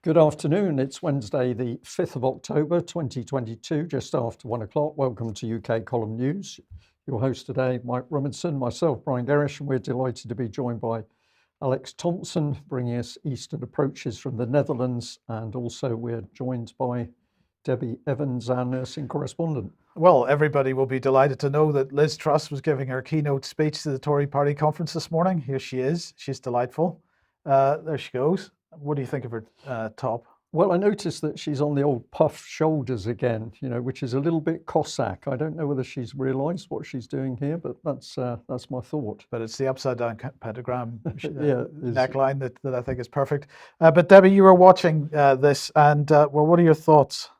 Good afternoon. It's Wednesday, the 5th of October, 2022, just after 1 o'clock. Welcome to UK Column News. Your host today, Mike Robinson, myself, Brian Gerrish, and we're delighted to be joined by Alex Thomson, bringing us Eastern approaches from the Netherlands. And also we're joined by Debi Evans, our nursing correspondent. Well, everybody will be delighted to know that Liz Truss was giving her keynote speech to the Tory party conference this morning. Here she is. She's delightful. There she goes. What do you think of her top? Well, I noticed that she's on the old puff shoulders again, which is a little bit Cossack. I don't know whether she's realised what she's doing here, but that's my thought. But it's the upside down pentagram Yeah, neckline that I think is perfect. But Debbie, you were watching this, and what are your thoughts?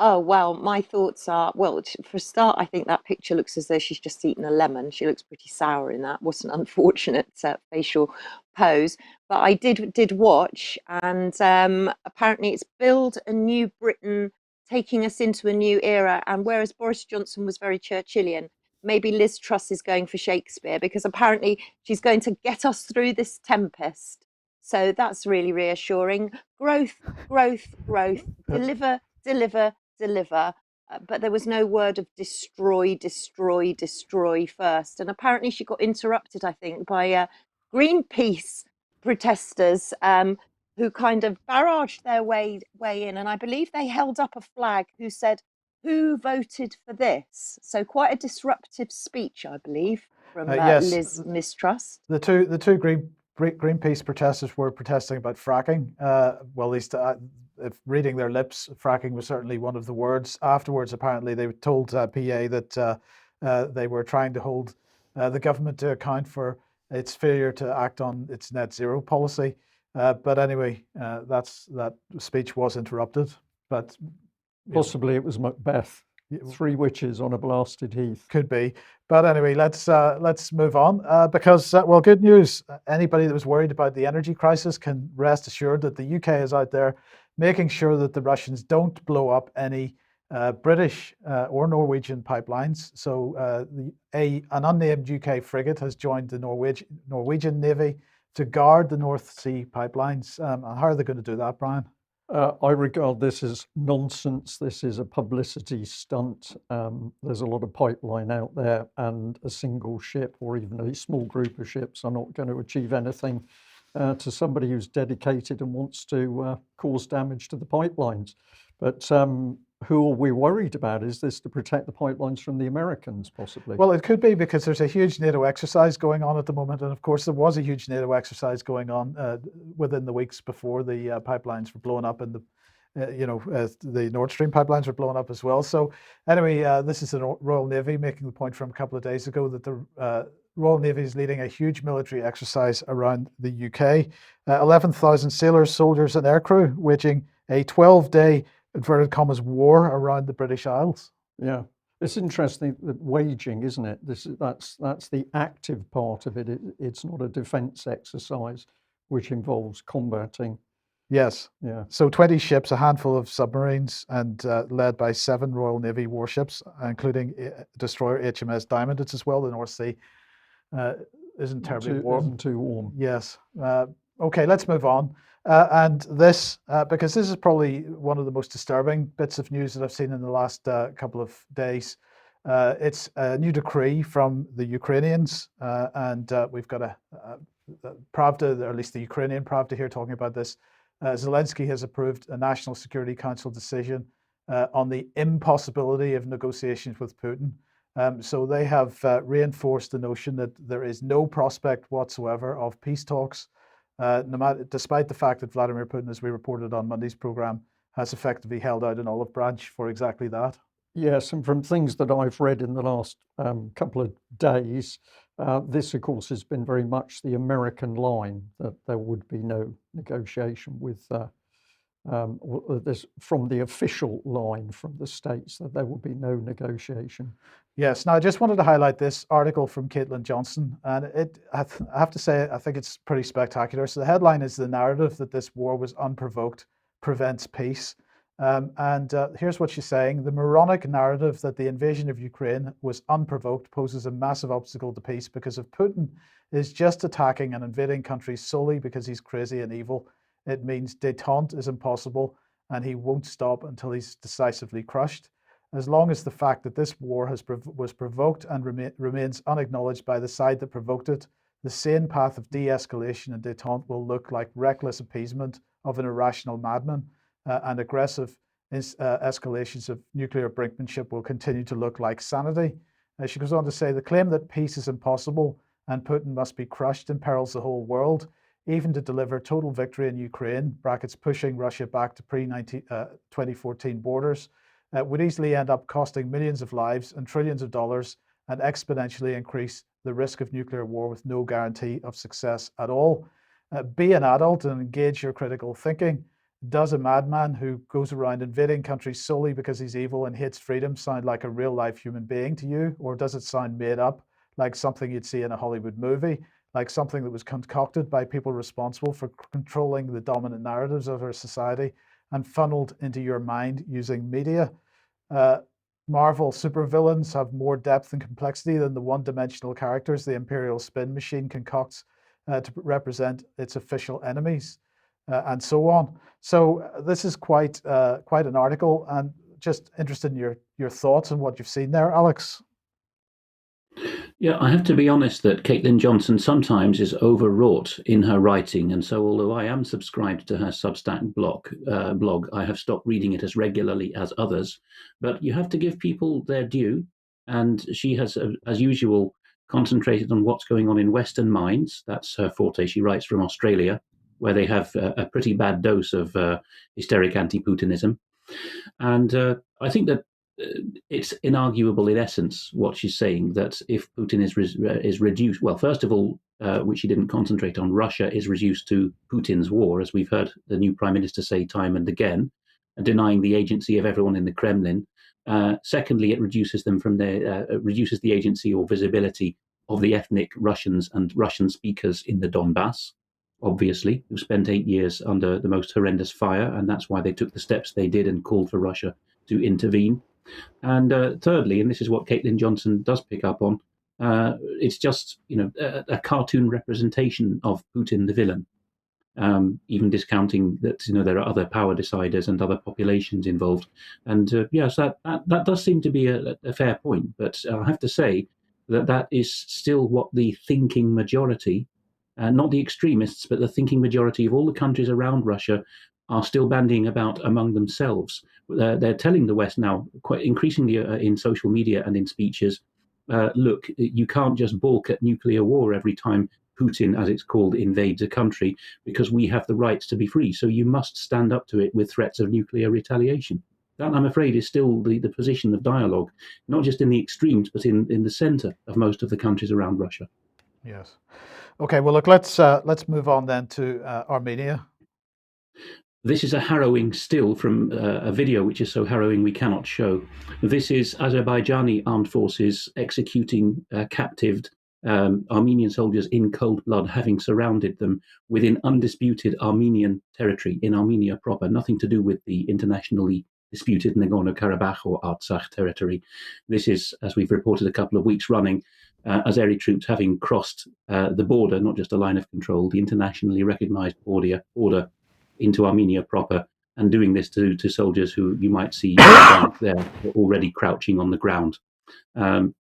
Oh, well, my thoughts are, well, for a start, I think that picture looks as though she's just eaten a lemon. She looks pretty sour in that. What an unfortunate facial pose. But I did watch, and apparently it's Build a New Britain, taking us into a new era. And whereas Boris Johnson was very Churchillian, maybe Liz Truss is going for Shakespeare, because apparently she's going to get us through this tempest. So that's really reassuring. Growth, growth, growth, deliver, deliver, deliver, but there was no word of destroy, destroy, destroy first. And apparently she got interrupted, I think, by Greenpeace protesters who kind of barraged their way in. And I believe they held up a flag who said, "Who voted for this?" So quite a disruptive speech, I believe, from Yes. Liz Mistrust. The two Greenpeace protesters were protesting about fracking. Well, at least if reading their lips, fracking was certainly one of the words. Afterwards, apparently, they told PA that they were trying to hold the government to account for its failure to act on its net zero policy. But anyway, that speech was interrupted. But possibly it was Macbeth. 3 witches on a blasted heath. Could be. But anyway, let's move on because, well, good news. Anybody that was worried about the energy crisis can rest assured that the UK is out there making sure that the Russians don't blow up any British or Norwegian pipelines. So an unnamed UK frigate has joined the Norwegian Navy to guard the North Sea pipelines. How are they going to do that, Brian? I regard this as nonsense. This is a publicity stunt. There's a lot of pipeline out there, and a single ship or even a small group of ships are not going to achieve anything to somebody who's dedicated and wants to cause damage to the pipelines. But who are we worried about? Is this to protect the pipelines from the Americans, possibly? Well, it could be, because there's a huge NATO exercise going on at the moment. And of course, there was a huge NATO exercise going on within the weeks before the pipelines were blown up, and the Nord Stream pipelines were blown up as well. So anyway, this is the Royal Navy making the point from a couple of days ago that the Royal Navy is leading a huge military exercise around the UK. 11,000 sailors, soldiers and aircrew waging a 12-day inverted commas war around the British Isles. Yeah, it's interesting that waging, isn't it? That's the active part of it. It's not a defence exercise, which involves combating. Yes. Yeah. So 20 ships, a handful of submarines, and led by 7 Royal Navy warships, including destroyer HMS Diamond. It's as well the North Sea isn't terribly warm. Isn't too warm. Yes. Okay, let's move on. And this, because this is probably one of the most disturbing bits of news that I've seen in the last couple of days. It's a new decree from the Ukrainians, and we've got a Pravda, or at least the Ukrainian Pravda here, talking about this. Zelensky has approved a National Security Council decision on the impossibility of negotiations with Putin. So they have reinforced the notion that there is no prospect whatsoever of peace talks, despite the fact that Vladimir Putin, as we reported on Monday's program, has effectively held out an olive branch for exactly that. Yes, and from things that I've read in the last couple of days, this, of course, has been very much the American line, that there would be no negotiation with this, from the official line from the States, that there will be no negotiation. Yes. Now, I just wanted to highlight this article from Caitlin Johnson, and I have to say, I think it's pretty spectacular. So the headline is "The narrative that this war was unprovoked prevents peace." And here's what she's saying: "The moronic narrative that the invasion of Ukraine was unprovoked poses a massive obstacle to peace, because if Putin is just attacking and invading countries solely because he's crazy and evil, It means détente is impossible, and he won't stop until he's decisively crushed. As long as the fact that this war was provoked and remains unacknowledged by the side that provoked it, the sane path of de-escalation and détente will look like reckless appeasement of an irrational madman, and aggressive escalations of nuclear brinkmanship will continue to look like sanity. She goes on to say, the claim that peace is impossible and Putin must be crushed imperils the whole world. Even to deliver total victory in Ukraine, brackets pushing Russia back to pre-2014 borders, would easily end up costing millions of lives and trillions of dollars, and exponentially increase the risk of nuclear war with no guarantee of success at all. Be an adult and engage your critical thinking. Does a madman who goes around invading countries solely because he's evil and hates freedom sound like a real-life human being to you? Or does it sound made up, like something you'd see in a Hollywood movie, like something that was concocted by people responsible for controlling the dominant narratives of our society and funneled into your mind using media? Marvel supervillains have more depth and complexity than the one-dimensional characters the Imperial spin machine concocts to represent its official enemies, and so on. So this is quite an article, and just interested in your thoughts on what you've seen there, Alex. Yeah, I have to be honest that Caitlin Johnson sometimes is overwrought in her writing, and so although I am subscribed to her Substack blog, I have stopped reading it as regularly as others. But you have to give people their due, and she has, as usual, concentrated on what's going on in Western minds. That's her forte. She writes from Australia, where they have a pretty bad dose of hysteric anti-Putinism. And I think that it's inarguable in essence what she's saying, that if Putin is reduced, well, first of all, which she didn't concentrate on, Russia is reduced to Putin's war, as we've heard the new prime minister say time and again, denying the agency of everyone in the Kremlin. Secondly, it reduces them from reduces the agency or visibility of the ethnic Russians and Russian speakers in the Donbass, obviously, who spent 8 years under the most horrendous fire, and that's why they took the steps they did and called for Russia to intervene. And thirdly, and this is what Caitlin Johnson does pick up on, it's just a cartoon representation of Putin the villain, even discounting that there are other power deciders and other populations involved. And yes, that does seem to be a fair point. But I have to say that is still what the thinking majority, not the extremists, but the thinking majority of all the countries around Russia are still bandying about among themselves. They're telling the West now, quite increasingly in social media and in speeches, look, you can't just balk at nuclear war every time Putin, as it's called, invades a country, because we have the rights to be free. So you must stand up to it with threats of nuclear retaliation. That, I'm afraid, is still the position of dialogue, not just in the extremes, but in the center of most of the countries around Russia. Yes. Okay, well, look, let's move on then to Armenia. This is a harrowing still from a video which is so harrowing we cannot show. This is Azerbaijani armed forces executing captived Armenian soldiers in cold blood, having surrounded them within undisputed Armenian territory in Armenia proper, nothing to do with the internationally disputed Nagorno-Karabakh or Artsakh territory. This is, as we've reported a couple of weeks running, Azeri troops having crossed the border, not just a line of control, the internationally recognized border into Armenia proper, and doing this to soldiers who you might see there already crouching on the ground.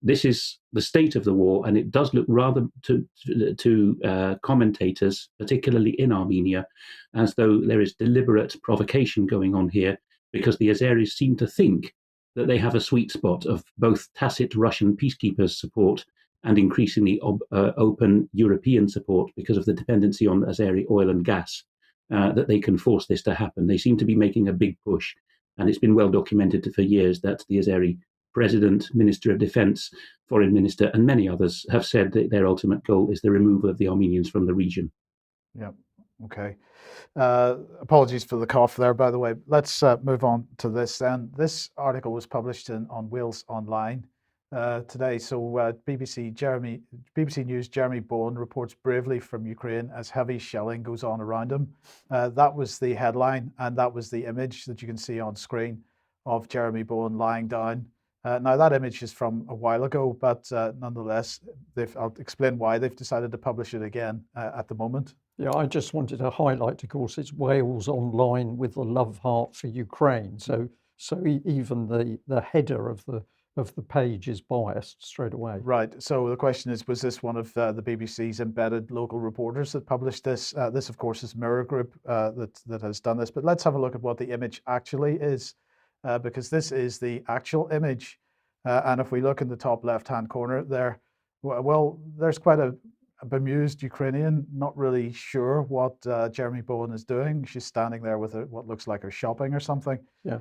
This is the state of the war, and it does look rather to commentators, particularly in Armenia, as though there is deliberate provocation going on here, because the Azeris seem to think that they have a sweet spot of both tacit Russian peacekeepers' support and increasingly open European support because of the dependency on Azeri oil and gas. That they can force this to happen. They seem to be making a big push, and it's been well documented for years that the Azeri president, minister of defense, foreign minister, and many others have said that their ultimate goal is the removal of the Armenians from the region. Yeah, okay. Apologies for the cough there, by the way. Let's move on to this then. This article was published on Wales Online today. So BBC News' Jeremy Bowen reports bravely from Ukraine as heavy shelling goes on around him. That was the headline, and that was the image that you can see on screen of Jeremy Bowen lying down. Now that image is from a while ago, but nonetheless, I'll explain why they've decided to publish it again at the moment. Yeah, I just wanted to highlight, of course, it's Wales Online with the love heart for Ukraine. So even the header of the page is biased straight away. Right. So the question is, was this one of the BBC's embedded local reporters that published this? This, of course, is Mirror Group that has done this. But let's have a look at what the image actually is, because this is the actual image. And if we look in the top left-hand corner there, well, there's quite a bemused Ukrainian, not really sure what Jeremy Bowen is doing. She's standing there with what looks like her shopping or something. Yeah.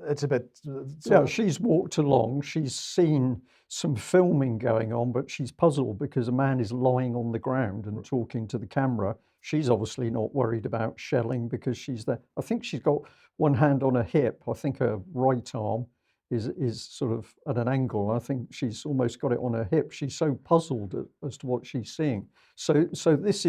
It's a bit. Yeah, she's walked along. She's seen some filming going on, but she's puzzled because a man is lying on the ground and talking to the camera. She's obviously not worried about shelling because she's there. I think she's got one hand on her hip. I think her right arm is sort of at an angle. I think she's almost got it on her hip. She's so puzzled as to what she's seeing. So this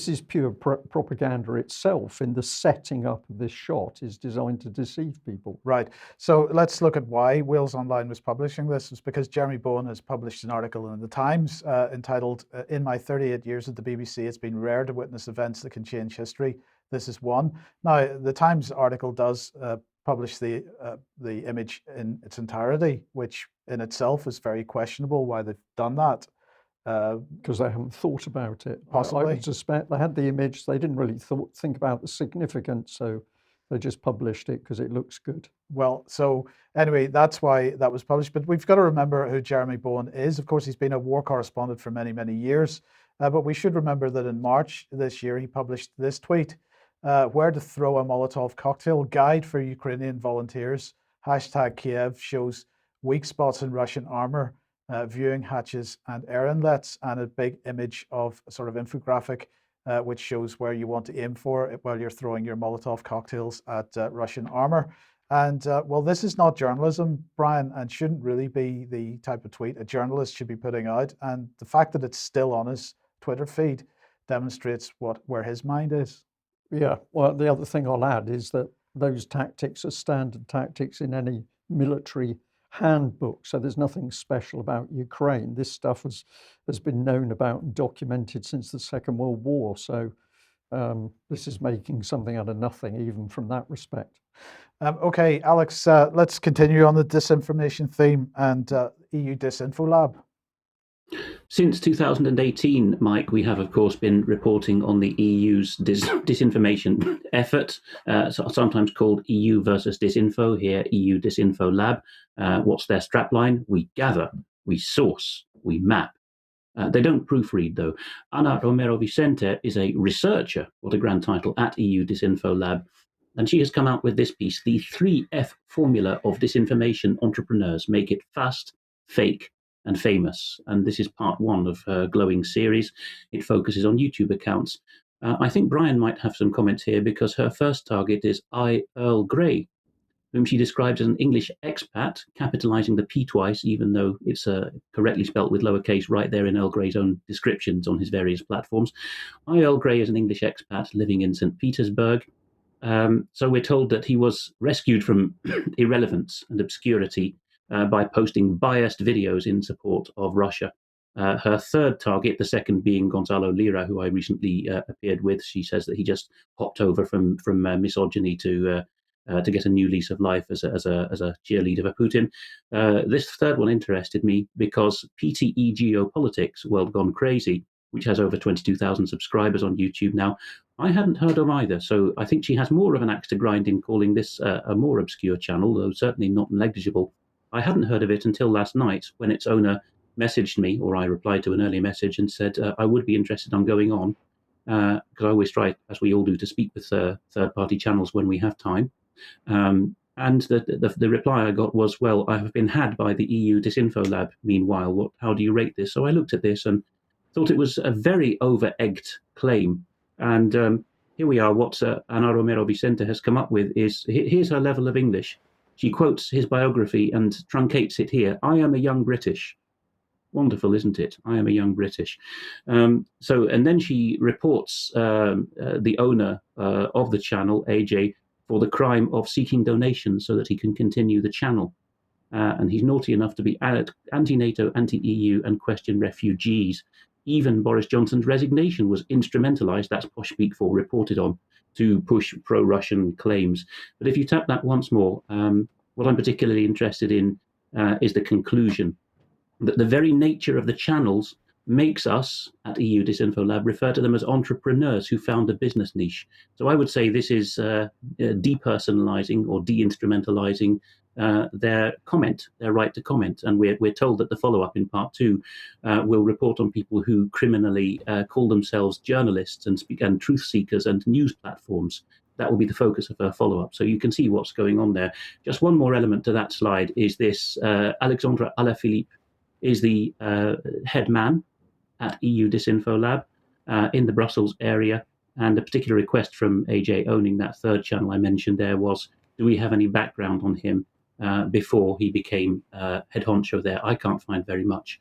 is pure propaganda itself. In the setting up of this shot is designed to deceive people. Right. So let's look at why Wales Online was publishing this. It's because Jeremy Bowen has published an article in the Times entitled, "In my 38 years at the BBC, it's been rare to witness events that can change history. This is one." Now, the Times article does publish the image in its entirety, which in itself is very questionable why they've done that. Because they haven't thought about it. Possibly. I would suspect they had the image, they didn't really think about the significance, so they just published it because it looks good. Well, so anyway, that's why that was published. But we've got to remember who Jeremy Bowen is. Of course, he's been a war correspondent for many, many years. But we should remember that in March this year, he published this tweet, "Where to throw a Molotov cocktail, guide for Ukrainian volunteers. Hashtag Kiev shows weak spots in Russian armor. Viewing hatches and air inlets," and a big image of a sort of infographic which shows where you want to aim for while you're throwing your Molotov cocktails at Russian armor. And well, this is not journalism, Brian, and shouldn't really be the type of tweet a journalist should be putting out. And the fact that it's still on his Twitter feed demonstrates where his mind is. Yeah, well, the other thing I'll add is that those tactics are standard tactics in any military handbook, so there's nothing special about Ukraine. This stuff has been known about and documented since the Second World War, so this is making something out of nothing, even from that respect. Okay, Alex, let's continue on the disinformation theme and EU Disinfo Lab. Since 2018, Mike, we have, of course, been reporting on the EU's disinformation effort, sometimes called EU versus Disinfo, here EU Disinfo Lab. What's their strapline? We gather, we source, we map. They don't proofread, though. Ana Romero Vicente is a researcher, what a grand title, at EU Disinfo Lab. And she has come out with this piece, the 3F formula of disinformation entrepreneurs. Make it fast, fake, and famous. And this is part one of her glowing series. It focuses on YouTube accounts. I think Brian might have some comments here because her first target is Earl Grey, whom she describes as an English expat, capitalizing the P twice, even though it's correctly spelt with lowercase right there in Earl Grey's own descriptions on his various platforms. Earl Grey is an English expat living in St. Petersburg. So we're told that he was rescued from irrelevance and obscurity by posting biased videos in support of Russia. Her third target, the second being Gonzalo Lira, who I recently appeared with, she says that he just hopped over from misogyny to get a new lease of life as a cheerleader for Putin. This third one interested me because PTE Geopolitics, World Gone Crazy, which has over 22,000 subscribers on YouTube now, I hadn't heard of either. So I think she has more of an axe to grind in calling this a more obscure channel, though certainly not negligible. I hadn't heard of it until last night when its owner messaged me, or I replied to an earlier message and said I would be interested on going on, because I always try, as we all do, to speak with third-party channels when we have time. And the reply I got was, well, I have been had by the EU Disinfo Lab, meanwhile. How do you rate this? So I looked at this and thought it was a very over-egged claim. And here we are. What Ana Romero Vicente has come up with is, here's her level of English. She quotes his biography and truncates it here. I am a young British. Wonderful, isn't it? I am a young British. And then she reports the owner of the channel, AJ, for the crime of seeking donations so that he can continue the channel. And he's naughty enough to be anti-NATO, anti-EU, and question refugees. even Boris Johnson's resignation was instrumentalized, that's posh speak for reported on, to push pro-Russian claims. But if you tap that once more, what I'm particularly interested in is the conclusion that the very nature of the channels makes us at EU Disinfo Lab refer to them as entrepreneurs who found a business niche. So I would say this is depersonalizing or de-instrumentalizing their comment, their right to comment. And we're told that the follow-up in part 2 will report on people who criminally call themselves journalists and truth seekers and news platforms. That will be the focus of our follow-up. So you can see what's going on there. Just one more element to that slide is this. Alexandre Alaphilippe is the head man at EU Disinfo Lab in the Brussels area. And a particular request from AJ owning that third channel I mentioned there was, do we have any background on him before he became head honcho there? I can't find very much.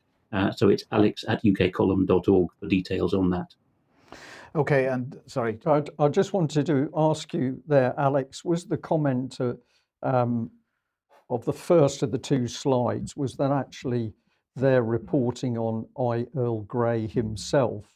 So it's alex at ukcolumn.org for details on that. Okay, and sorry. I just wanted to ask you there, Alex, was the comment of the first of the 2 slides, was that actually their reporting on I. Earl Grey himself?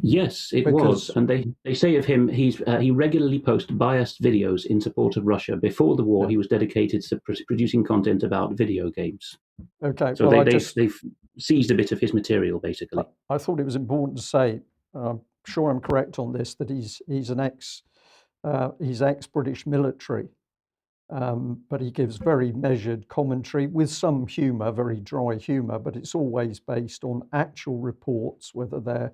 Yes, it was. And they say of him, he regularly posts biased videos in support of Russia. Before the war, he was dedicated to producing content about video games. Okay. So well, they've seized a bit of his material, basically. I thought it was important to say, I'm sure I'm correct on this, that he's ex-British military. But he gives very measured commentary with some humour, very dry humour, but it's always based on actual reports, whether they're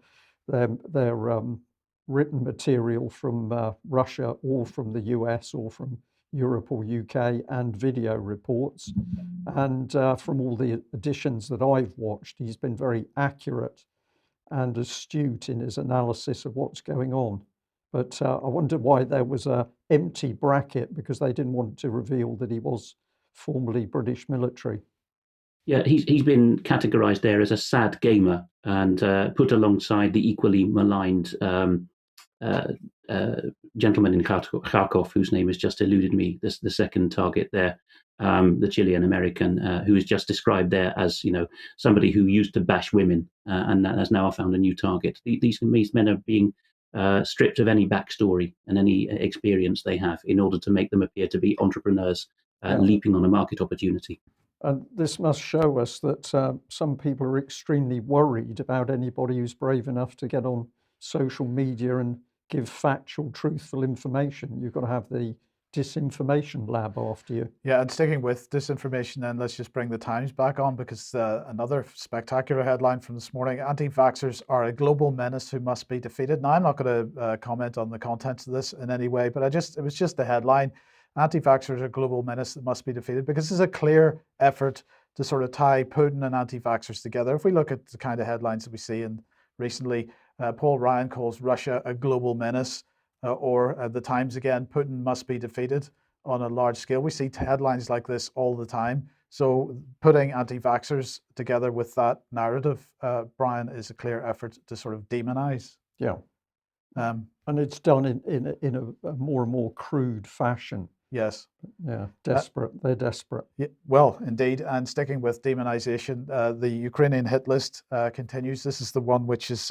written material from Russia or from the US or from Europe or UK, and video reports. And from all the editions that I've watched, he's been very accurate and astute in his analysis of what's going on. But I wonder why there was an empty bracket, because they didn't want to reveal that he was formerly British military. Yeah, he's been categorized there as a sad gamer and put alongside the equally maligned gentleman in Kharkov, whose name has just eluded me, the second target there, the Chilean American, who is just described there as, somebody who used to bash women and has now found a new target. These men are being stripped of any backstory and any experience they have in order to make them appear to be entrepreneurs leaping on a market opportunity. And this must show us that some people are extremely worried about anybody who's brave enough to get on social media and give factual, truthful information. You've got to have the disinformation lab after you. Yeah, and sticking with disinformation, then let's just bring the Times back on, because another spectacular headline from this morning: anti-vaxxers are a global menace who must be defeated. Now, I'm not going to comment on the contents of this in any way, but it was just the headline: anti-vaxxers are a global menace that must be defeated, because this is a clear effort to sort of tie Putin and anti-vaxxers together. If we look at the kind of headlines that we see, and recently Paul Ryan calls Russia a global menace. Or the Times again, Putin must be defeated on a large scale. We see headlines like this all the time. So putting anti-vaxxers together with that narrative, Brian, is a clear effort to sort of demonize. Yeah. And it's done in a more and more crude fashion. Yes. Yeah, desperate. They're desperate. Yeah, well, indeed. And sticking with demonization, the Ukrainian Hit List continues. This is the one which is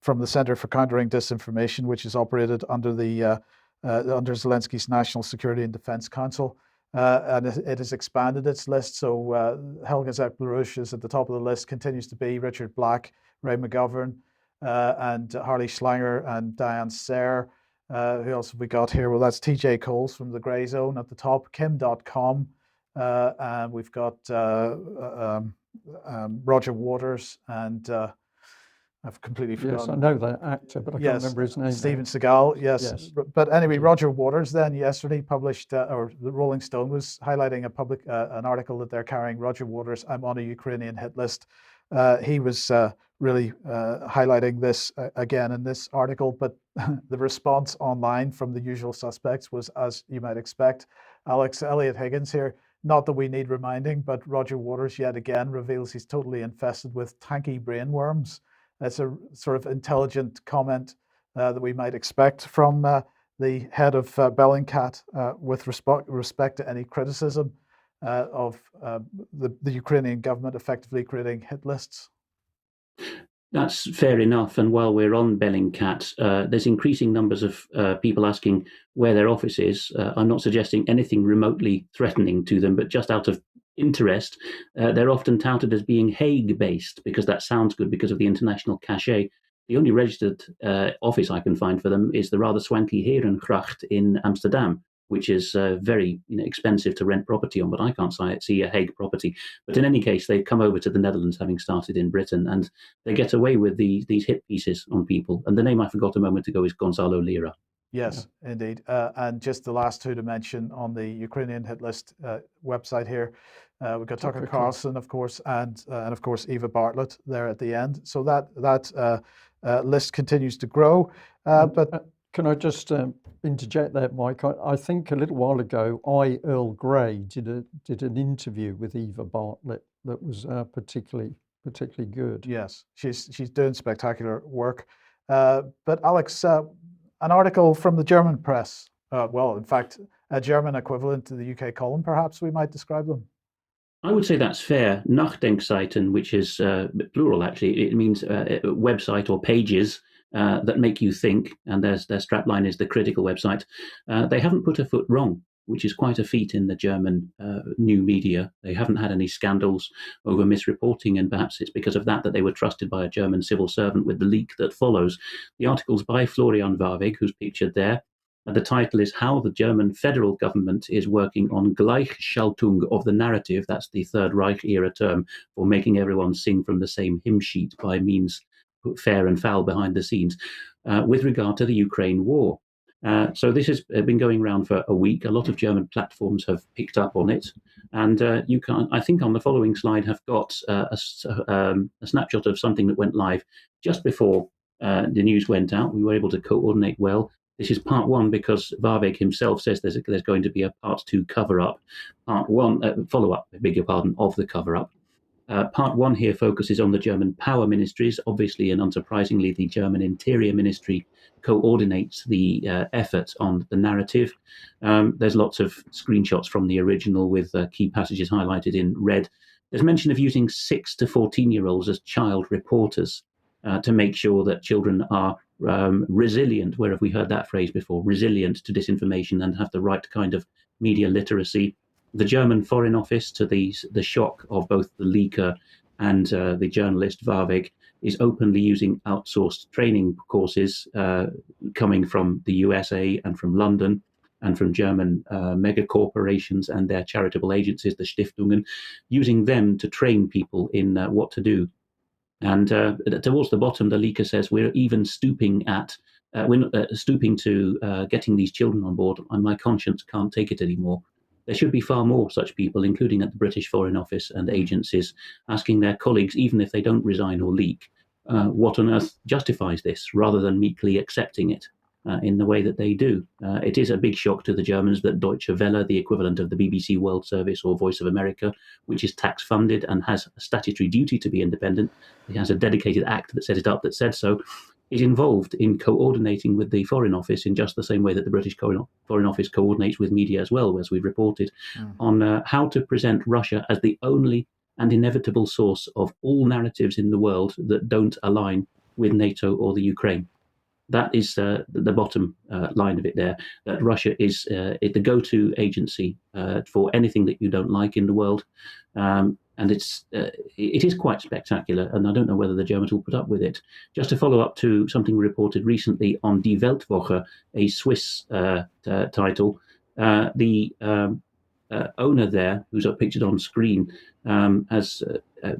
from the Center for Countering Disinformation, which is operated under under Zelensky's National Security and Defense Council. And it has expanded its list. So Helga Zep-LaRouche is at the top of the list, continues to be Richard Black, Ray McGovern, and Harley Schlanger and Diane Sayre. Who else have we got here? Well, that's TJ Coles from the Grey Zone at the top, Kim.com, and we've got Roger Waters, and I've completely forgotten. Yes, I know that actor, but I can't remember his name. Steven Seagal, yes. But anyway, Roger Waters then yesterday published, or the Rolling Stone was highlighting an article that they're carrying, Roger Waters, I'm on a Ukrainian hit list. He was really highlighting this again in this article, but the response online from the usual suspects was, as you might expect. Alex Elliot Higgins here, not that we need reminding, but Roger Waters yet again reveals he's totally infested with tanky brainworms. That's a sort of intelligent comment that we might expect from the head of Bellingcat with respect to any criticism of the Ukrainian government effectively creating hit lists. That's fair enough. And while we're on Bellingcat, there's increasing numbers of people asking where their office is. I'm not suggesting anything remotely threatening to them, but just out of interest, they're often touted as being Hague-based because that sounds good because of the international cachet. The only registered office I can find for them is the rather swanky Herengracht in Amsterdam, which is very expensive to rent property on, but I can't see a Hague property. But in any case, they've come over to the Netherlands, having started in Britain, and they get away with these hit pieces on people. And the name I forgot a moment ago is Gonzalo Lira. Yes, indeed. And just the last two to mention on the Ukrainian Hit List website here, we've got Tucker Carlson, of course, and of course Eva Bartlett there at the end. So that list continues to grow. But can I just interject there, Mike? I think a little while ago, Earl Grey did an interview with Eva Bartlett that was particularly good. Yes, she's doing spectacular work. But Alex, an article from the German press, well, in fact, a German equivalent to the UK column, perhaps we might describe them. I would say that's fair. Nachdenkseiten, which is plural actually, it means website or pages that make you think, and their strapline is the critical website. They haven't put a foot wrong, which is quite a feat in the German new media. They haven't had any scandals over misreporting, and perhaps it's because of that they were trusted by a German civil servant with the leak that follows. The article's by Florian Warweg, who's pictured there. The title is How the German Federal Government is Working on Gleichschaltung of the Narrative. That's the Third Reich era term for making everyone sing from the same hymn sheet by means fair and foul behind the scenes with regard to the Ukraine war. So this has been going around for a week. A lot of German platforms have picked up on it. And you can, I think on the following slide, have got a snapshot of something that went live just before the news went out. We were able to coordinate well. This is part one because Warweg himself says there's going to be a part two cover-up, part one follow-up, I beg your pardon, of the cover-up. Part one here focuses on the German power ministries. Obviously, and unsurprisingly, the German Interior Ministry coordinates the effort on the narrative. There's lots of screenshots from the original with key passages highlighted in red. There's mention of using 6 to 14-year-olds as child reporters to make sure that children are resilient. Where have we heard that phrase before? Resilient to disinformation and have the right kind of media literacy. The German Foreign Office, to the shock of both the leaker and the journalist Warweg, is openly using outsourced training courses coming from the USA and from London and from German mega corporations and their charitable agencies, the Stiftungen, using them to train people in what to do. And towards the bottom, the leaker says we're even stooping to getting these children on board, and my conscience can't take it anymore. There should be far more such people, including at the British Foreign Office and agencies, asking their colleagues, even if they don't resign or leak, what on earth justifies this, rather than meekly accepting it in the way that they do. It is a big shock to the Germans that Deutsche Welle, the equivalent of the BBC World Service or Voice of America, which is tax-funded and has a statutory duty to be independent, it has a dedicated act that set it up that said so, is involved in coordinating with the Foreign Office in just the same way that the British Foreign Office coordinates with media as well, as we've reported, on how to present Russia as the only and inevitable source of all narratives in the world that don't align with NATO or the Ukraine. That is the bottom line of it there, that Russia is the go-to agency for anything that you don't like in the world. And it is quite spectacular, and I don't know whether the Germans will put up with it. Just to follow up to something reported recently on Die Weltwoche, a Swiss title, the owner there, who's pictured on screen, has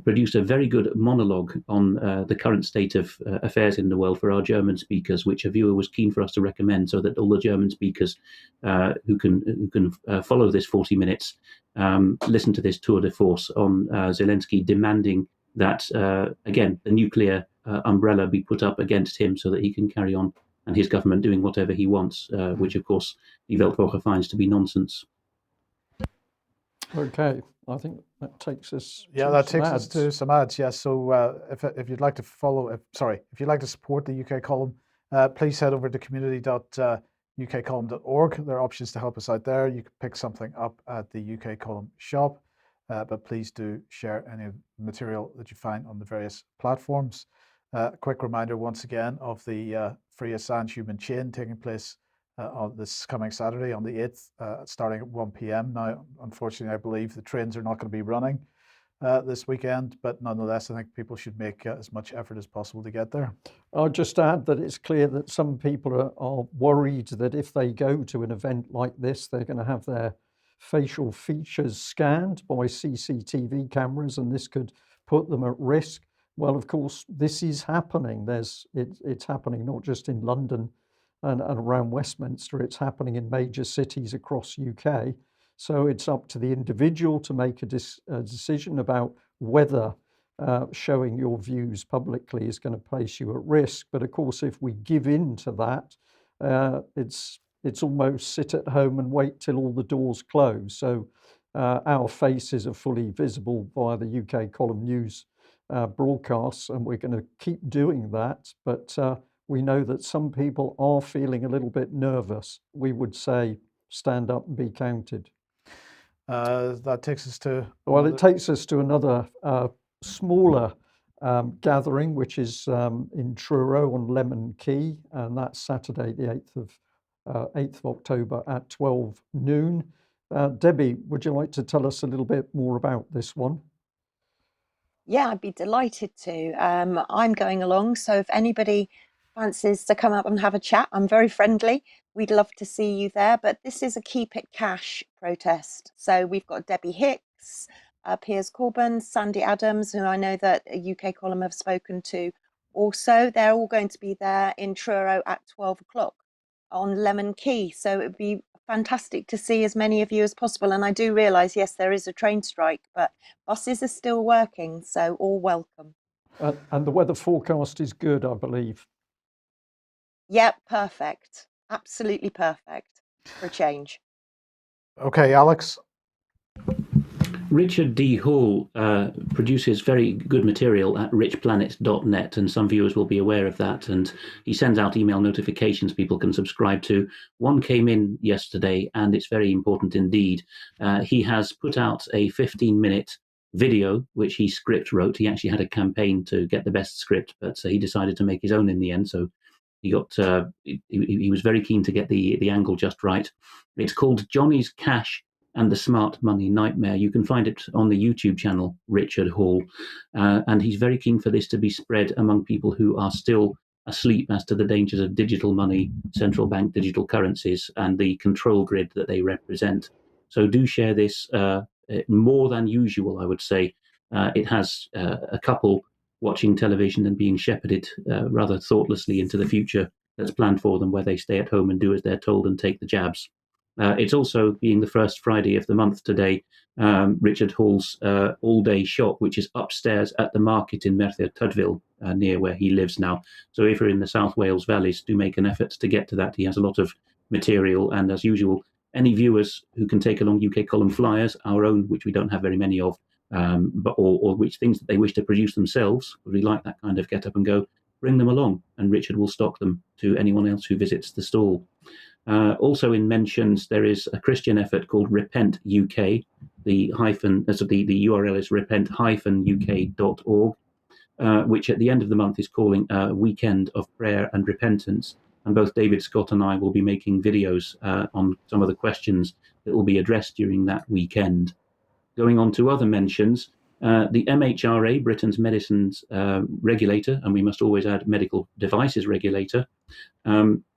produced a very good monologue on the current state of affairs in the world for our German speakers, which a viewer was keen for us to recommend, so that all the German speakers who can follow this 40 minutes listen to this tour de force on Zelensky demanding that, again, the nuclear umbrella be put up against him so that he can carry on and his government doing whatever he wants, which, of course, Die Weltwoche finds to be nonsense. Okay, I think that takes us. Yeah, that takes us to some ads. Yes, so if you'd like to if you'd like to support the UK column, please head over to community.ukcolumn.org. There are options to help us out there. You can pick something up at the UK column shop, but please do share any material that you find on the various platforms. Quick reminder once again of the Free Assange Human Chain taking place on this coming Saturday on the 8th, starting at 1 p.m. Now, unfortunately, I believe the trains are not going to be running this weekend, but nonetheless, I think people should make as much effort as possible to get there. I'll just add that it's clear that some people are worried that if they go to an event like this, they're going to have their facial features scanned by CCTV cameras, and this could put them at risk. Well, of course, this is happening. It's happening not just in London and around Westminster, it's happening in major cities across UK. So it's up to the individual to make a decision about whether showing your views publicly is going to place you at risk. But of course, if we give in to that, it's almost sit at home and wait till all the doors close. So our faces are fully visible via the UK column news broadcasts, and we're going to keep doing that. But we know that some people are feeling a little bit nervous. We would say stand up and be counted. That takes us to... Well, it takes us to another smaller gathering, which is in Truro on Lemon Quay, and that's Saturday, the 8th of October at 12 noon. Debbie, would you like to tell us a little bit more about this one? Yeah, I'd be delighted to. I'm going along, so if anybody fancies to come up and have a chat, I'm very friendly. We'd love to see you there, but this is a Keep It Cash protest. So we've got Debbie Hicks, Piers Corbyn, Sandy Adams, who I know that a UK column have spoken to. Also, they're all going to be there in Truro at 12 o'clock on Lemon Quay. So it would be fantastic to see as many of you as possible. And I do realise, yes, there is a train strike, but buses are still working, so all welcome. And the weather forecast is good, I believe. Yep, perfect. Absolutely perfect for a change. Okay, Alex. Richard D. Hall produces very good material at richplanet.net, and some viewers will be aware of that. And he sends out email notifications people can subscribe to. One came in yesterday, and it's very important indeed. He has put out a 15-minute video, which he script wrote. He actually had a campaign to get the best script, but he decided to make his own in the end. So he was very keen to get the angle just right. It's called Johnny's Cash and the Smart Money Nightmare. You can find it on the YouTube channel, Richard Hall. And he's very keen for this to be spread among people who are still asleep as to the dangers of digital money, central bank digital currencies, and the control grid that they represent. So do share this more than usual, I would say. It has a couple watching television and being shepherded rather thoughtlessly into the future that's planned for them, where they stay at home and do as they're told and take the jabs. It's also, being the first Friday of the month today, Richard Hall's all-day shop, which is upstairs at the market in Merthyr Tydfil, near where he lives now. So if you're in the South Wales valleys, do make an effort to get to that. He has a lot of material, and as usual, any viewers who can take along UK column flyers, our own, which we don't have very many of, or which things that they wish to produce themselves, would we like that kind of get up and go, bring them along, and Richard will stock them to anyone else who visits the stall. Also in mentions, there is a Christian effort called Repent UK. The URL is repent-uk.org, which at the end of the month is calling a weekend of prayer and repentance. And both David Scott and I will be making videos on some of the questions that will be addressed during that weekend. Going on to other mentions, the MHRA, Britain's medicines regulator, and we must always add medical devices regulator,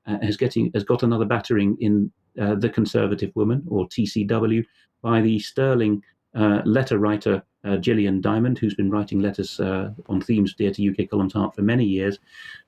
has got another battering in The Conservative Woman, or TCW, by the sterling letter writer Gillian Diamond, who's been writing letters on themes dear to UK columns heart for many years.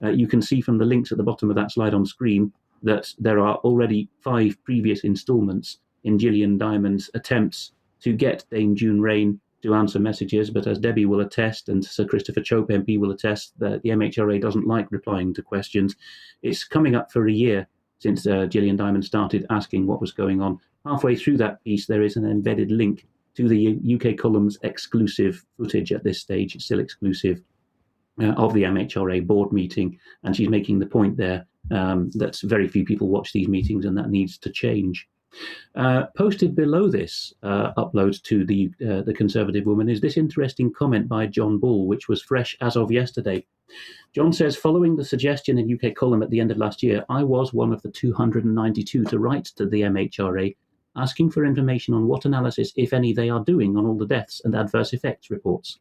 You can see from the links at the bottom of that slide on screen that there are already 5 previous instalments in Gillian Diamond's attempts to get Dame June Rain to answer messages, but as Debbie will attest, and Sir Christopher Chope MP will attest, that the MHRA doesn't like replying to questions. It's coming up for a year since Gillian Diamond started asking what was going on. Halfway through that piece, there is an embedded link to the UK column's exclusive footage at this stage. It's still exclusive, of the MHRA board meeting, and she's making the point there that very few people watch these meetings, and that needs to change. Posted below this upload to the Conservative Woman is this interesting comment by John Bull, which was fresh as of yesterday. John says, following the suggestion in UK Column at the end of last year, I was one of the 292 to write to the MHRA asking for information on what analysis, if any, they are doing on all the deaths and adverse effects reports.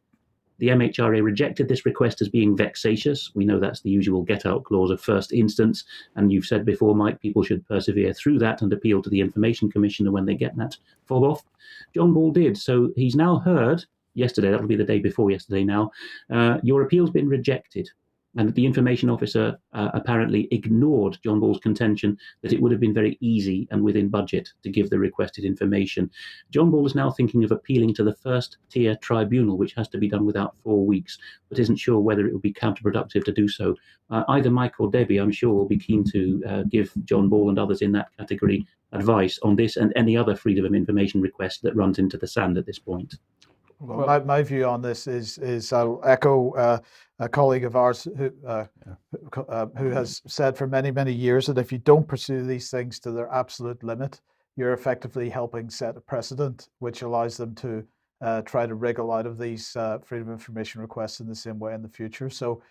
The MHRA rejected this request as being vexatious. We know that's the usual get-out clause of first instance, and you've said before, Mike, people should persevere through that and appeal to the Information Commissioner when they get that fob off. John Ball did, so he's now heard, yesterday, that'll be the day before yesterday now, your appeal's been rejected. And the information officer apparently ignored John Ball's contention that it would have been very easy and within budget to give the requested information. John Ball is now thinking of appealing to the first tier tribunal, which has to be done without 4 weeks, but isn't sure whether it will be counterproductive to do so. Either Mike or Debbie, I'm sure, will be keen to give John Ball and others in that category advice on this and any other freedom of information request that runs into the sand at this point. Well, my view on this is I'll echo a colleague of ours who has said for many years that if you don't pursue these things to their absolute limit, you're effectively helping set a precedent which allows them to try to wriggle out of these freedom of information requests in the same way in the future. So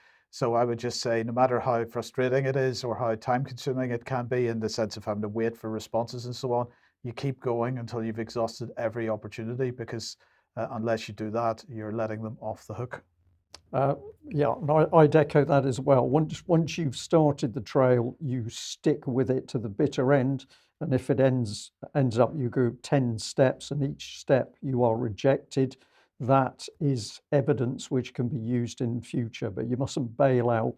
I would just say, no matter how frustrating it is or how time consuming it can be in the sense of having to wait for responses and so on, you keep going until you've exhausted every opportunity, because unless you do that, you're letting them off the hook. Yeah, and I'd echo that as well. Once you've started the trail, you stick with it to the bitter end. And if it ends up you go 10 steps and each step you are rejected, that is evidence which can be used in future. But you mustn't bail out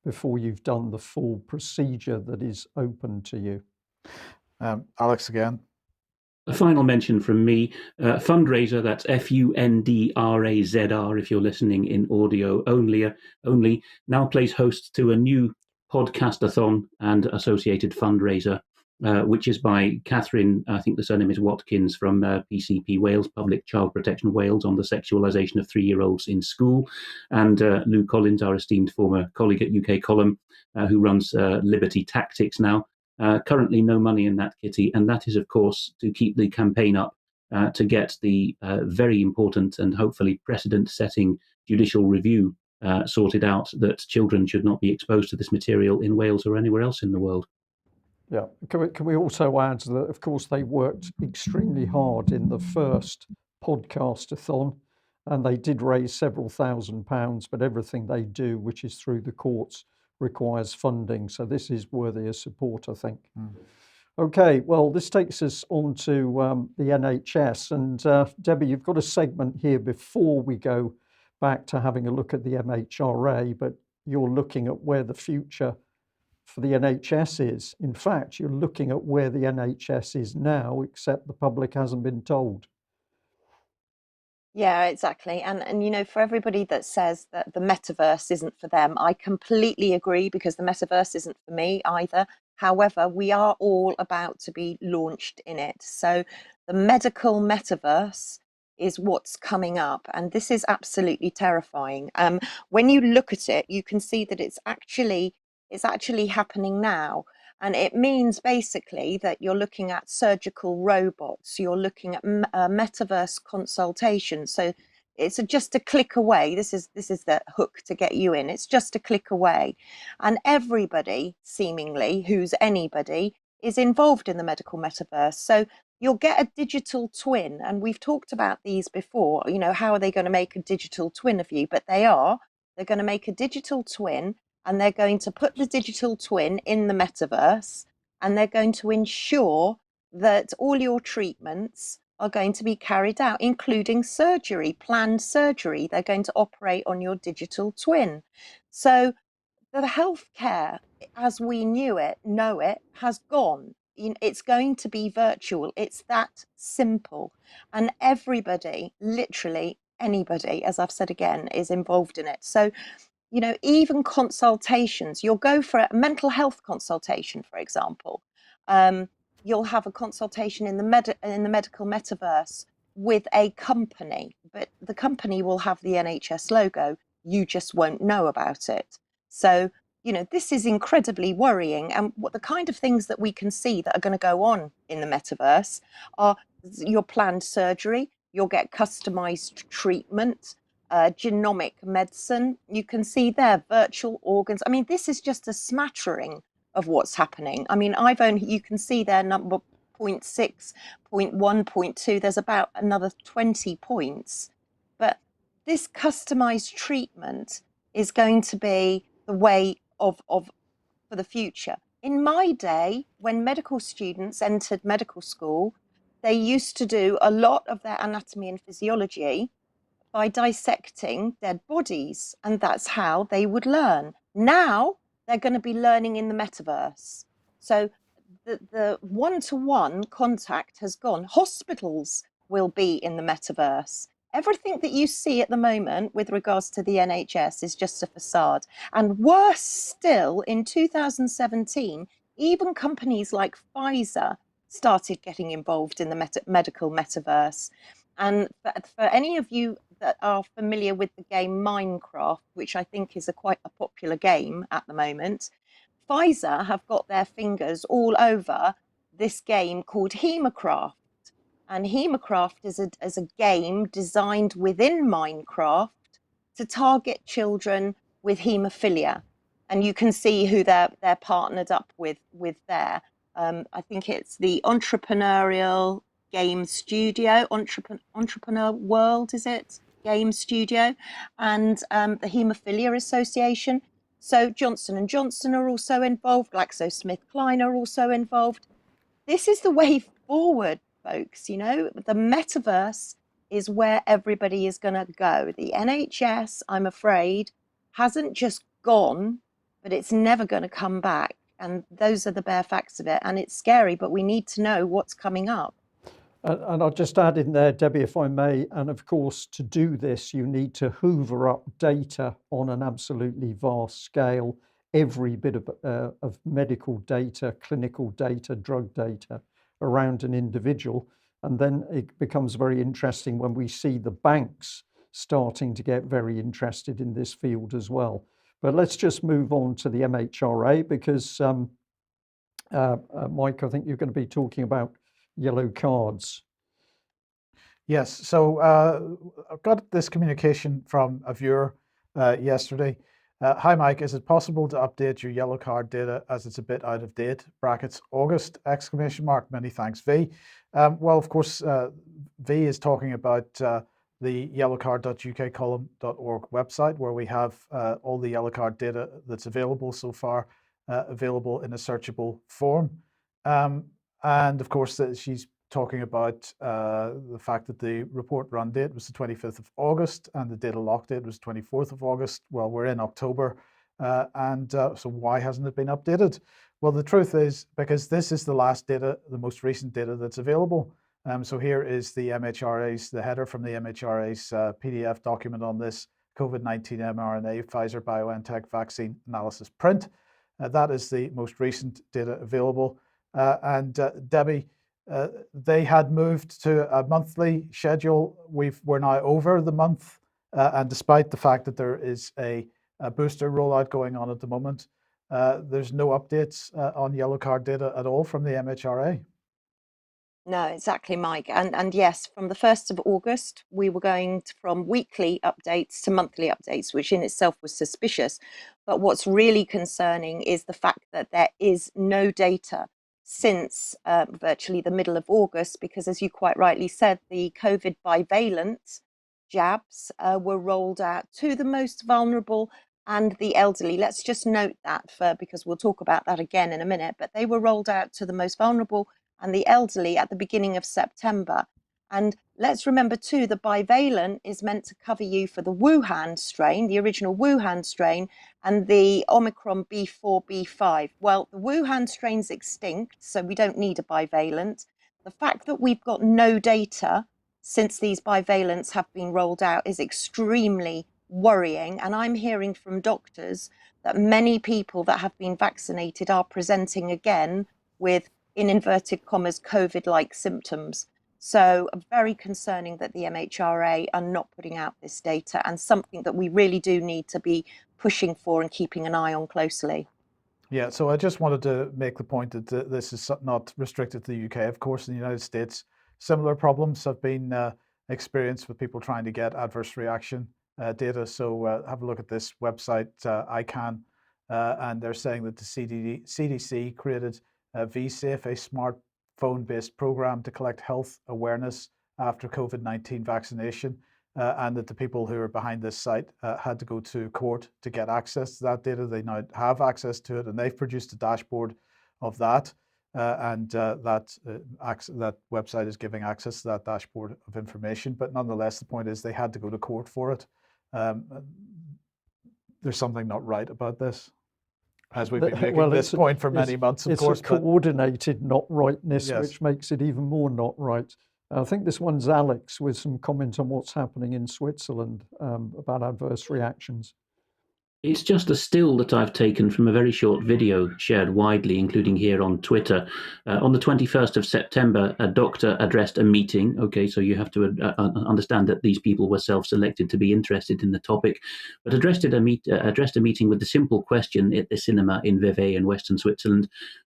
before you've done the full procedure that is open to you. Alex again. A final mention from me, fundraiser, that's FUNDRAZR if you're listening in audio only, now plays host to a new podcast-a-thon and associated fundraiser, which is by Catherine, I think the surname is Watkins, from PCP Wales, Public Child Protection Wales, on the sexualisation of 3-year-olds in school, and Lou Collins, our esteemed former colleague at UK Column, who runs Liberty Tactics now. Currently no money in that kitty, and that is, of course, to keep the campaign up to get the very important and hopefully precedent-setting judicial review sorted out, that children should not be exposed to this material in Wales or anywhere else in the world. Yeah, can we also add that, of course, they worked extremely hard in the first podcast-a-thon, and they did raise several £1,000s, but everything they do, which is through the courts, requires funding. So this is worthy of support, I think. Okay, well, this takes us on to the NHS. And Debbie, you've got a segment here before we go back to having a look at the MHRA, but you're looking at where the future for the NHS is. In fact, you're looking at where the NHS is now, except the public hasn't been told. Yeah, exactly. And you know, for everybody that says that the metaverse isn't for them, I completely agree, because the metaverse isn't for me either. However, we are all about to be launched in it. So the medical metaverse is what's coming up, and this is absolutely terrifying. When you look at it, you can see that it's actually happening now. And it means basically that you're looking at surgical robots, you're looking at metaverse consultation. So it's just a click away. This is the hook to get you in. It's just a click away. And everybody, seemingly, who's anybody, is involved in the medical metaverse. So you'll get a digital twin. And we've talked about these before. You know, how are they going to make a digital twin of you? But they're going to make a digital twin, and they're going to put the digital twin in the metaverse, and they're going to ensure that all your treatments are going to be carried out, including surgery, planned surgery. They're going to operate on your digital twin. So the healthcare as we know it, has gone. It's going to be virtual. It's that simple. And everybody, literally anybody, as I've said again, is involved in it. So you know, even consultations, you'll go for a mental health consultation, for example. You'll have a consultation in the medical metaverse with a company, but the company will have the NHS logo. You just won't know about it. So this is incredibly worrying. And what the kind of things that we can see that are going to go on in the metaverse are your planned surgery, you'll get customized treatment, genomic medicine. You can see there virtual organs. I mean, this is just a smattering of what's happening. I mean, you can see there number 0.6, 0.1, 0.2. There's about another 20 points. But this customized treatment is going to be the way of for the future. In my day, when medical students entered medical school, they used to do a lot of their anatomy and physiology by dissecting dead bodies, and that's how they would learn. Now they're going to be learning in the metaverse. So the one-to-one contact has gone. Hospitals will be in the metaverse. Everything that you see at the moment with regards to the NHS is just a facade. And worse still, in 2017, even companies like Pfizer started getting involved in the medical metaverse. And for any of you that are familiar with the game Minecraft, which I think is quite a popular game at the moment, Pfizer have got their fingers all over this game called Hemocraft. And Hemocraft is a game designed within Minecraft to target children with haemophilia. And you can see who they're partnered up with there. I think it's the Entrepreneurial Game Studio, Entrepreneur World, is it? Game Studio, and the Haemophilia Association. So Johnson & Johnson are also involved, GlaxoSmithKline are also involved. This is the way forward, folks. The metaverse is where everybody is going to go. The NHS, I'm afraid, hasn't just gone, but it's never going to come back. And those are the bare facts of it. And it's scary, but we need to know what's coming up. And I'll just add in there, Debbie, if I may, and of course, to do this, you need to hoover up data on an absolutely vast scale, every bit of medical data, clinical data, drug data around an individual. And then it becomes very interesting when we see the banks starting to get very interested in this field as well. But let's just move on to the MHRA because, Mike, I think you're going to be talking about yellow cards. Yes, so I've got this communication from a viewer yesterday. Hi, Mike, is it possible to update your yellow card data as it's a bit out of date? Brackets, August, exclamation mark, many thanks, V. Well, of course, V is talking about the yellowcard.ukcolumn.org website where we have all the yellow card data that's available so far, available in a searchable form. And of course, she's talking about the fact that the report run date was the 25th of August and the data lock date was 24th of August. Well, we're in October, so why hasn't it been updated? Well, the truth is because this is the last data, the most recent data that's available. So here is the header from the MHRA's PDF document on this COVID-19 mRNA Pfizer BioNTech vaccine analysis print. That is the most recent data available. And Debbie, they had moved to a monthly schedule. We're now over the month, and despite the fact that there is a booster rollout going on at the moment, there's no updates on yellow card data at all from the MHRA. No, exactly, Mike. And yes, from the 1st of August, we were going from weekly updates to monthly updates, which in itself was suspicious. But what's really concerning is the fact that there is no data since virtually the middle of August, because as you quite rightly said, the COVID bivalent jabs were rolled out to the most vulnerable and the elderly. Let's just note that because we'll talk about that again in a minute, but they were rolled out to the most vulnerable and the elderly at the beginning of September. And let's remember too, the bivalent is meant to cover you for the Wuhan strain, the original Wuhan strain, and the Omicron B4, B5. Well, the Wuhan strain's extinct, so we don't need a bivalent. The fact that we've got no data since these bivalents have been rolled out is extremely worrying. And I'm hearing from doctors that many people that have been vaccinated are presenting again with, in inverted commas, COVID-like symptoms. So very concerning that the MHRA are not putting out this data, and something that we really do need to be pushing for and keeping an eye on closely. Yeah, so I just wanted to make the point that this is not restricted to the UK. Of course, in the United States, similar problems have been experienced with people trying to get adverse reaction data. So have a look at this website, ICANN, and they're saying that the CDC created VSafe, a smartphone-based program to collect health awareness after COVID-19 vaccination. And that the people who are behind this site had to go to court to get access to that data. They now have access to it, and they've produced a dashboard of that. That website is giving access to that dashboard of information. But nonetheless, the point is they had to go to court for it. There's something not right about this, as we've been making this point for many months, of course. It's a coordinated not rightness, Yes. which makes it even more not right. I think this one's Alex with some comment on what's happening in Switzerland about adverse reactions. It's just a still that I've taken from a very short video shared widely, including here on Twitter. On the 21st of September, a doctor addressed a meeting. Okay, so you have to understand that these people were self-selected to be interested in the topic, but addressed a meeting with the simple question at the cinema in Vevey in Western Switzerland: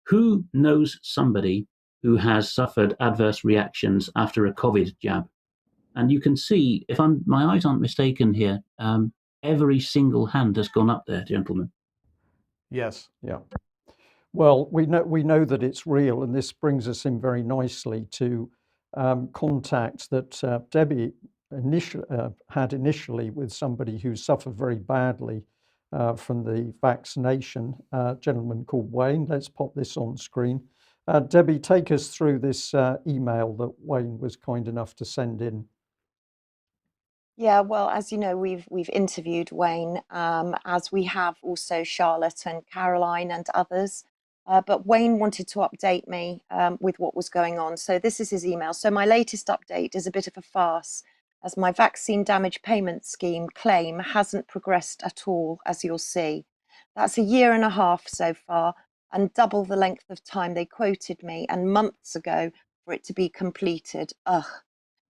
who knows somebody who has suffered adverse reactions after a COVID jab? And you can see, if my eyes aren't mistaken here, every single hand has gone up there, gentlemen. Yes. Yeah. Well, we know that it's real, and this brings us in very nicely to contact that Debi had initially with somebody who suffered very badly from the vaccination, a gentleman called Wayne. Let's pop this on screen. Debi, take us through this email that Wayne was kind enough to send in. Yeah, well, as you know, we've interviewed Wayne, as we have also Charlotte and Caroline and others. But Wayne wanted to update me with what was going on. So this is his email. So my latest update is a bit of a farce, as my vaccine damage payment scheme claim hasn't progressed at all, as you'll see. That's a year and a half so far, and double the length of time they quoted me, and months ago for it to be completed. Ugh.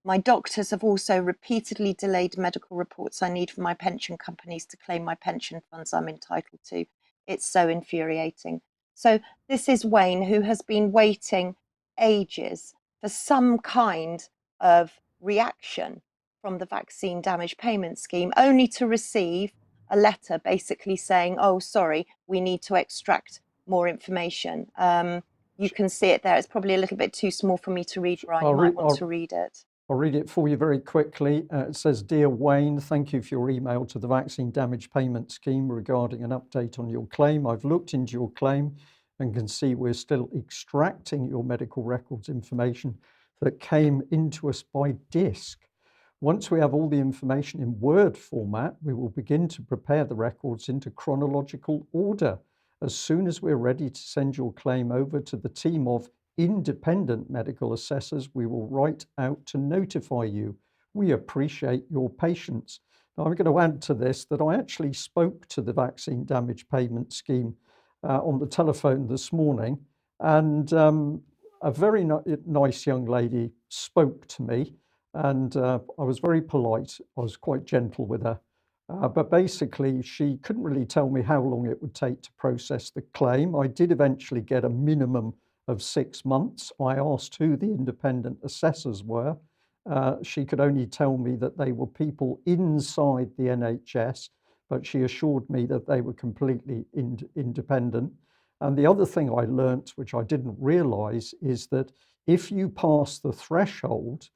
My doctors have also repeatedly delayed medical reports I need for my pension companies to claim my pension funds I'm entitled to. It's so infuriating. So this is Wayne, who has been waiting ages for some kind of reaction from the vaccine damage payment scheme, only to receive a letter basically saying, oh, sorry, we need to extract more information. You can see it there. It's probably a little bit too small for me to read, Brian. You might want to read it. I'll read it for you very quickly. It says, Dear Wayne, thank you for your email to the Vaccine Damage Payment Scheme regarding an update on your claim. I've looked into your claim and can see we're still extracting your medical records information that came into us by disk. Once we have all the information in Word format, we will begin to prepare the records into chronological order. As soon as we're ready to send your claim over to the team of independent medical assessors, we will write out to notify you. We appreciate your patience. Now, I'm going to add to this that I actually spoke to the Vaccine Damage Payment Scheme on the telephone this morning, and a very nice young lady spoke to me, and I was very polite. I was quite gentle with her. But basically, she couldn't really tell me how long it would take to process the claim. I did eventually get a minimum of 6 months. I asked who the independent assessors were. She could only tell me that they were people inside the NHS, but she assured me that they were completely independent. And the other thing I learnt, which I didn't realise, is that if you pass the threshold,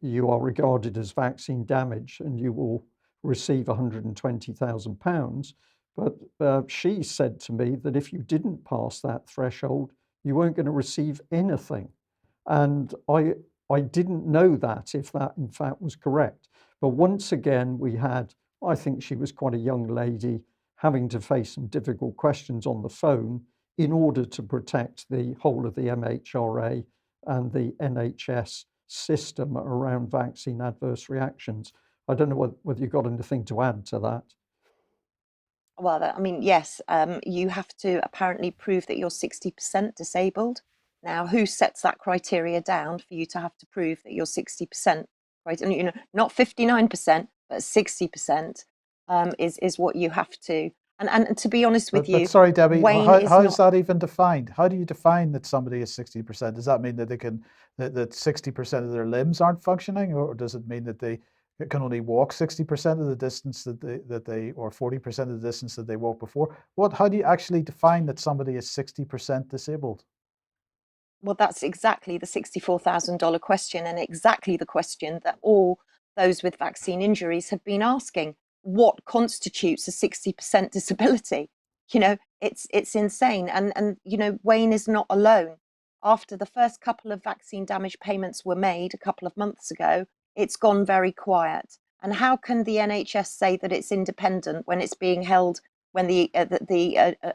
you are regarded as vaccine damage and you will receive £120,000. But she said to me that if you didn't pass that threshold, you weren't going to receive anything. And I didn't know that, if that in fact was correct. But once again, we had, I think she was quite a young lady, having to face some difficult questions on the phone in order to protect the whole of the MHRA and the NHS system around vaccine adverse reactions. I don't know whether you've got anything to add to that. Well, I mean, yes, you have to apparently prove that you're 60% disabled Now, who sets that criteria down for you to have to prove that you're 60%, right? And, you know, not 59%, but 60% is what you have to. And to be honest with you, But sorry, Debbie, Wayne is how not. is that even defined? How do you define that somebody is 60%? Does that mean that they can that 60% of their limbs aren't functioning, or does it mean that they can only walk 60% of the distance that they or 40% of the distance that they walked before? How do you actually define that somebody is 60% disabled? Well, that's exactly the $64,000 question, and exactly the question that all those with vaccine injuries have been asking. What constitutes a 60% disability? You know, it's insane. And you know, Wayne is not alone. After the first couple of vaccine damage payments were made a couple of months ago, it's gone very quiet. And how can the NHS say that it's independent when it's being held, when the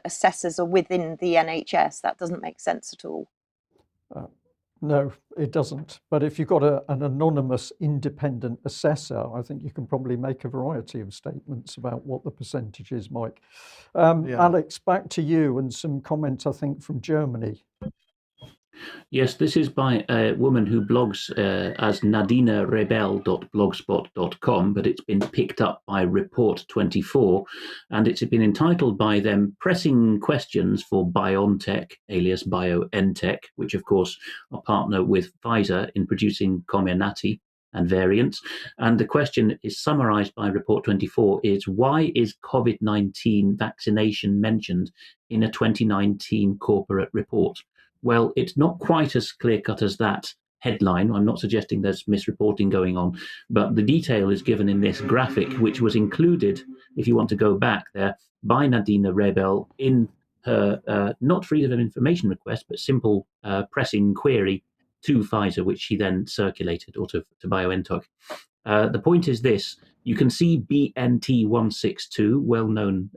assessors are within the NHS? That doesn't make sense at all. No, it doesn't. But if you've got an anonymous independent assessor, I think you can probably make a variety of statements about what the percentage is, Mike. Alex, back to you and some comments, I think, from Germany. Yes, this is by a woman who blogs as nadinarebel.blogspot.com, but it's been picked up by Report 24, and it's been entitled by them Pressing Questions for BioNTech, alias BioNTech, which of course are partner with Pfizer in producing Comirnaty and variants. And the question is summarized by Report 24 is, why is COVID-19 vaccination mentioned in a 2019 corporate report? Well, it's not quite as clear-cut as that headline. I'm not suggesting there's misreporting going on, but the detail is given in this graphic, which was included, if you want to go back there, by Nadina Rebel in her not freedom of information request, but simple pressing query to Pfizer, which she then circulated, or to BioNTech. The point is this: you can see BNT162, well known,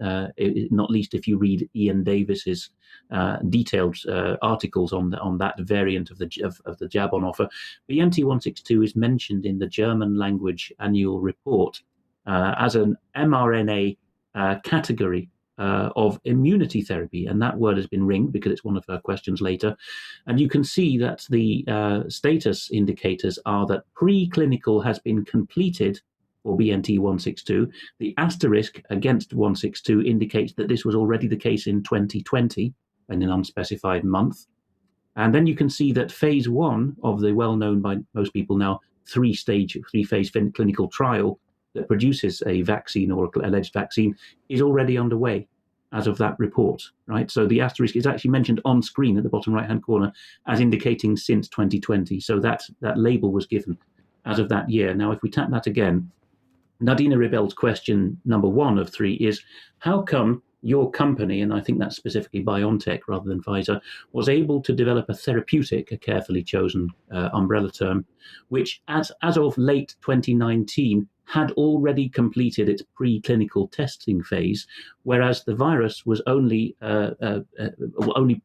not least if you read Ian Davis's detailed articles on that variant of the jab on offer. BNT162 is mentioned in the German language annual report as an mRNA category of immunity therapy, and that word has been ringed because it's one of her questions later. And you can see that the status indicators are that preclinical has been completed for BNT162. The asterisk against 162 indicates that this was already the case in 2020, in an unspecified month. And then you can see that phase 1 of the well-known by most people now three-phase clinical trial that produces a vaccine or alleged vaccine is already underway as of that report, right? So the asterisk is actually mentioned on screen at the bottom right-hand corner as indicating since 2020. So that label was given as of that year. Now, if we tap that again, Nadina Rebel's question number 1 of 3 is, how come your company, and I think that's specifically BioNTech rather than Pfizer, was able to develop a therapeutic, a carefully chosen umbrella term, which as of late 2019 had already completed its preclinical testing phase, whereas the virus was only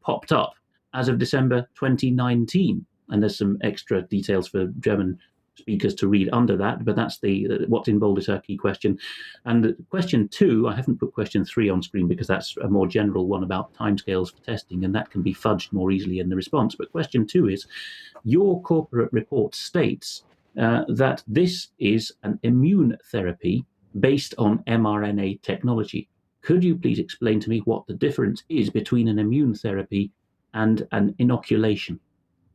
popped up as of December 2019. And there's some extra details for German speakers to read under that, but that's what's in bold is her key question. And question 2, I haven't put question 3 on screen because that's a more general one about timescales for testing, and that can be fudged more easily in the response. But question 2 is, your corporate report states that this is an immune therapy based on mRNA technology. Could you please explain to me what the difference is between an immune therapy and an inoculation?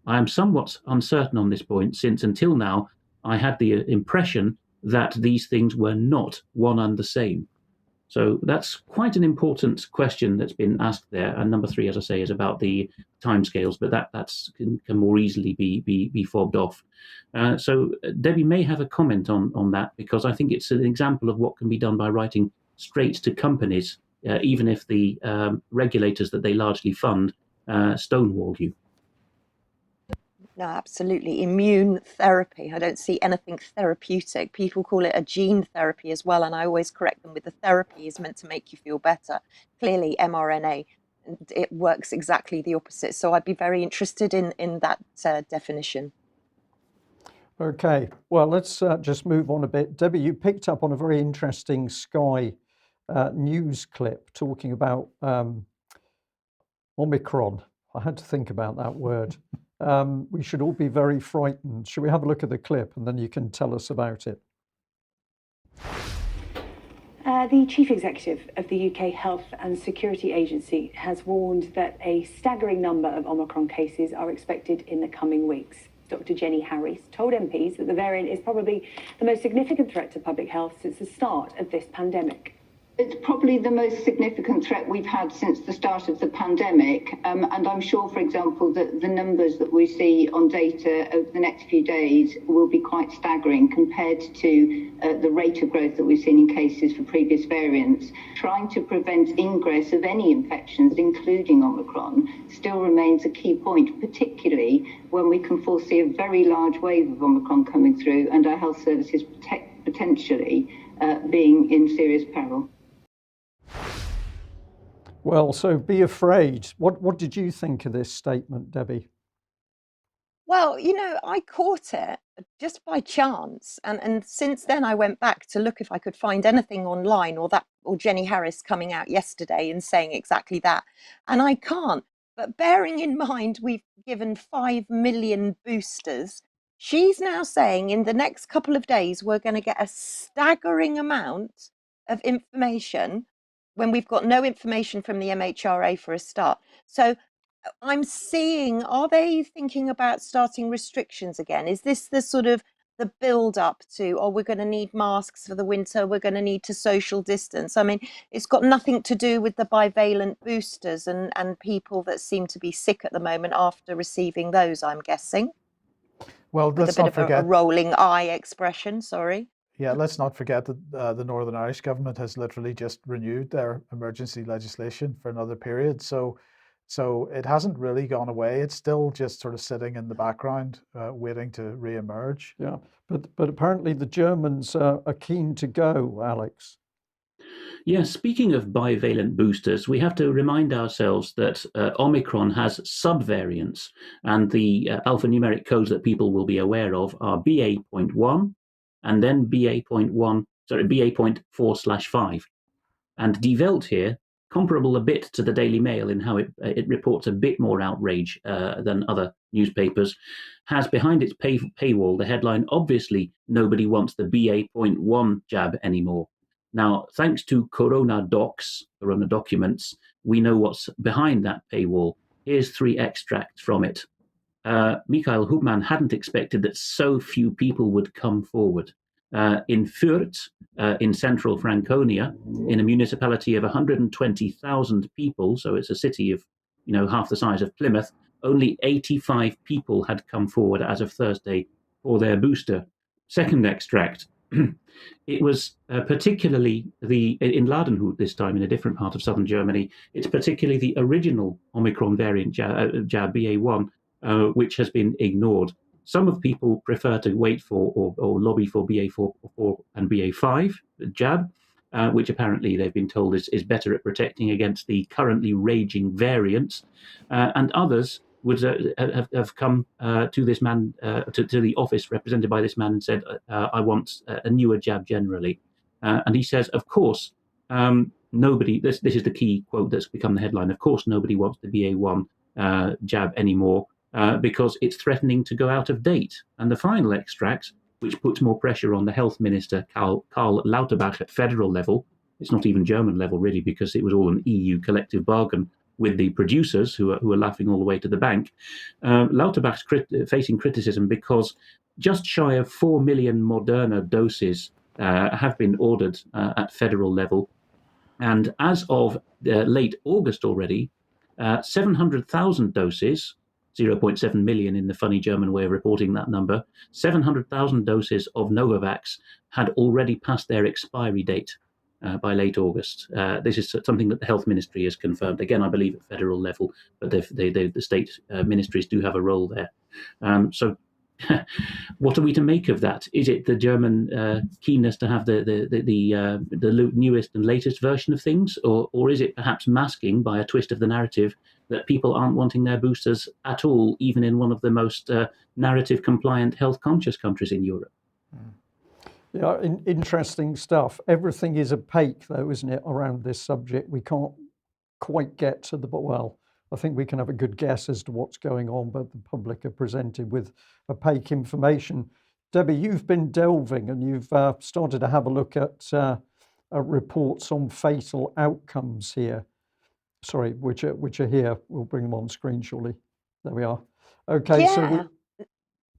I am somewhat uncertain on this point, since until now I had the impression that these things were not one and the same. So that's quite an important question that's been asked there. And number 3, as I say, is about the timescales, but that can more easily be fobbed off. So Debbie may have a comment on that, because I think it's an example of what can be done by writing straight to companies, even if the regulators that they largely fund stonewall you. No, absolutely. Immune therapy. I don't see anything therapeutic. People call it a gene therapy as well, and I always correct them with the therapy is meant to make you feel better. Clearly, mRNA, it works exactly the opposite. So I'd be very interested in that definition. Okay, well, let's just move on a bit. Debbie, you picked up on a very interesting Sky news clip talking about Omicron. I had to think about that word. We should all be very frightened. Should we have a look at the clip and then you can tell us about it? The Chief Executive of the UK Health and Security Agency has warned that a staggering number of Omicron cases are expected in the coming weeks. Dr. Jenny Harris told MPs that the variant is probably the most significant threat to public health since the start of this pandemic. It's probably the most significant threat we've had since the start of the pandemic. And I'm sure, for example, that the numbers that we see on data over the next few days will be quite staggering compared to the rate of growth that we've seen in cases for previous variants. Trying to prevent ingress of any infections, including Omicron, still remains a key point, particularly when we can foresee a very large wave of Omicron coming through and our health services potentially being in serious peril. Well, so be afraid. What did you think of this statement, Debbie? Well, I caught it just by chance, and since then I went back to look if I could find anything online or Jenny Harris coming out yesterday and saying exactly that, and I can't. But bearing in mind we've given 5 million boosters, she's now saying in the next couple of days we're going to get a staggering amount of information when we've got no information from the MHRA for a start. So I'm seeing, are they thinking about starting restrictions again? Is this the sort of the build up to, we're going to need masks for the winter, we're going to need to social distance? I mean, it's got nothing to do with the bivalent boosters and people that seem to be sick at the moment after receiving those, I'm guessing. Well, let's not forget a rolling eye expression, sorry. Yeah, let's not forget that the Northern Irish government has literally just renewed their emergency legislation for another period. So it hasn't really gone away. It's still just sort of sitting in the background, waiting to re-emerge. Yeah, but apparently the Germans are keen to go, Alex. Yeah, speaking of bivalent boosters, we have to remind ourselves that Omicron has subvariants, and the alphanumeric codes that people will be aware of are BA.1 and then BA.4/5. And Die Welt here, comparable a bit to the Daily Mail in how it reports a bit more outrage than other newspapers, has behind its paywall the headline, obviously nobody wants the BA.1 jab anymore. Now, thanks to Corona documents, we know what's behind that paywall. Here's 3 extracts from it. Michael Hubmann hadn't expected that so few people would come forward. In Fürth, in central Franconia, in a municipality of 120,000 people, so it's a city of half the size of Plymouth, only 85 people had come forward as of Thursday for their booster. Second extract. It was particularly in Ladenhut this time, in a different part of southern Germany. It's particularly the original Omicron variant jab BA.1, which has been ignored. Some of people prefer to wait for or lobby for BA.4 and BA.5 jab, which apparently they've been told is better at protecting against the currently raging variants. And others would have come to this man, to the office represented by this man, and said, I want a newer jab generally. And he says, of course, nobody, this is the key quote that's become the headline, of course nobody wants the BA.1 jab anymore because it's threatening to go out of date. And the final extract, which puts more pressure on the health minister, Karl Lauterbach, at federal level, it's not even German level really, because it was all an EU collective bargain with the producers who are laughing all the way to the bank. Lauterbach's facing criticism because just shy of 4 million Moderna doses have been ordered at federal level. And as of late August already, 700,000 doses, 0.7 million in the funny German way of reporting that number, 700,000 doses of Novavax had already passed their expiry date. By late August. This is something that the health ministry has confirmed. Again, I believe at federal level, but the state ministries do have a role there. So what are we to make of that? Is it the German keenness to have the newest and latest version of things, or is it perhaps masking by a twist of the narrative that people aren't wanting their boosters at all, even in one of the most narrative compliant, health conscious countries in Europe? Yeah, interesting stuff. Everything is opaque, though, isn't it, around this subject? We can't quite get to the, well, I think we can have a good guess as to what's going on, but the public are presented with opaque information. Debbie, you've been delving and you've started to have a look at reports on fatal outcomes here. Sorry, which are here. We'll bring them on screen shortly. There we are. Okay, Yeah.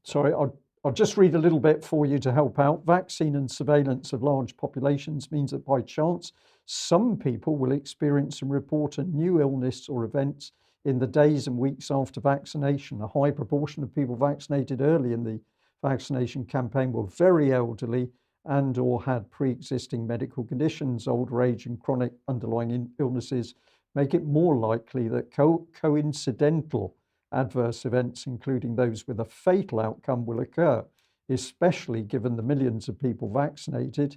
sorry, I'll just read a little bit for you to help out. Vaccine and surveillance of large populations means that by chance, some people will experience and report a new illness or events in the days and weeks after vaccination. A high proportion of people vaccinated early in the vaccination campaign were very elderly and or had pre-existing medical conditions. Older age and chronic underlying illnesses make it more likely that coincidental adverse events, including those with a fatal outcome, will occur, especially given the millions of people vaccinated.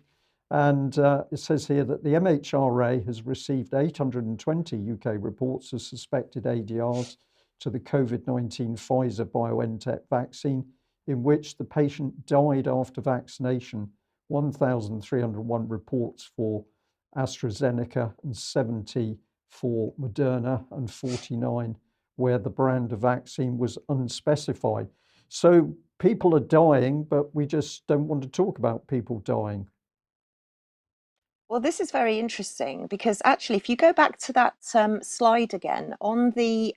And it says here that the MHRA has received 820 UK reports of suspected ADRs to the COVID-19 Pfizer-BioNTech vaccine, in which the patient died after vaccination. 1,301 reports for AstraZeneca and 70 for Moderna, and 49 where the brand of vaccine was unspecified. So people are dying, but we just don't want to talk about people dying. Well, this is very interesting because actually, if you go back to that slide again, on the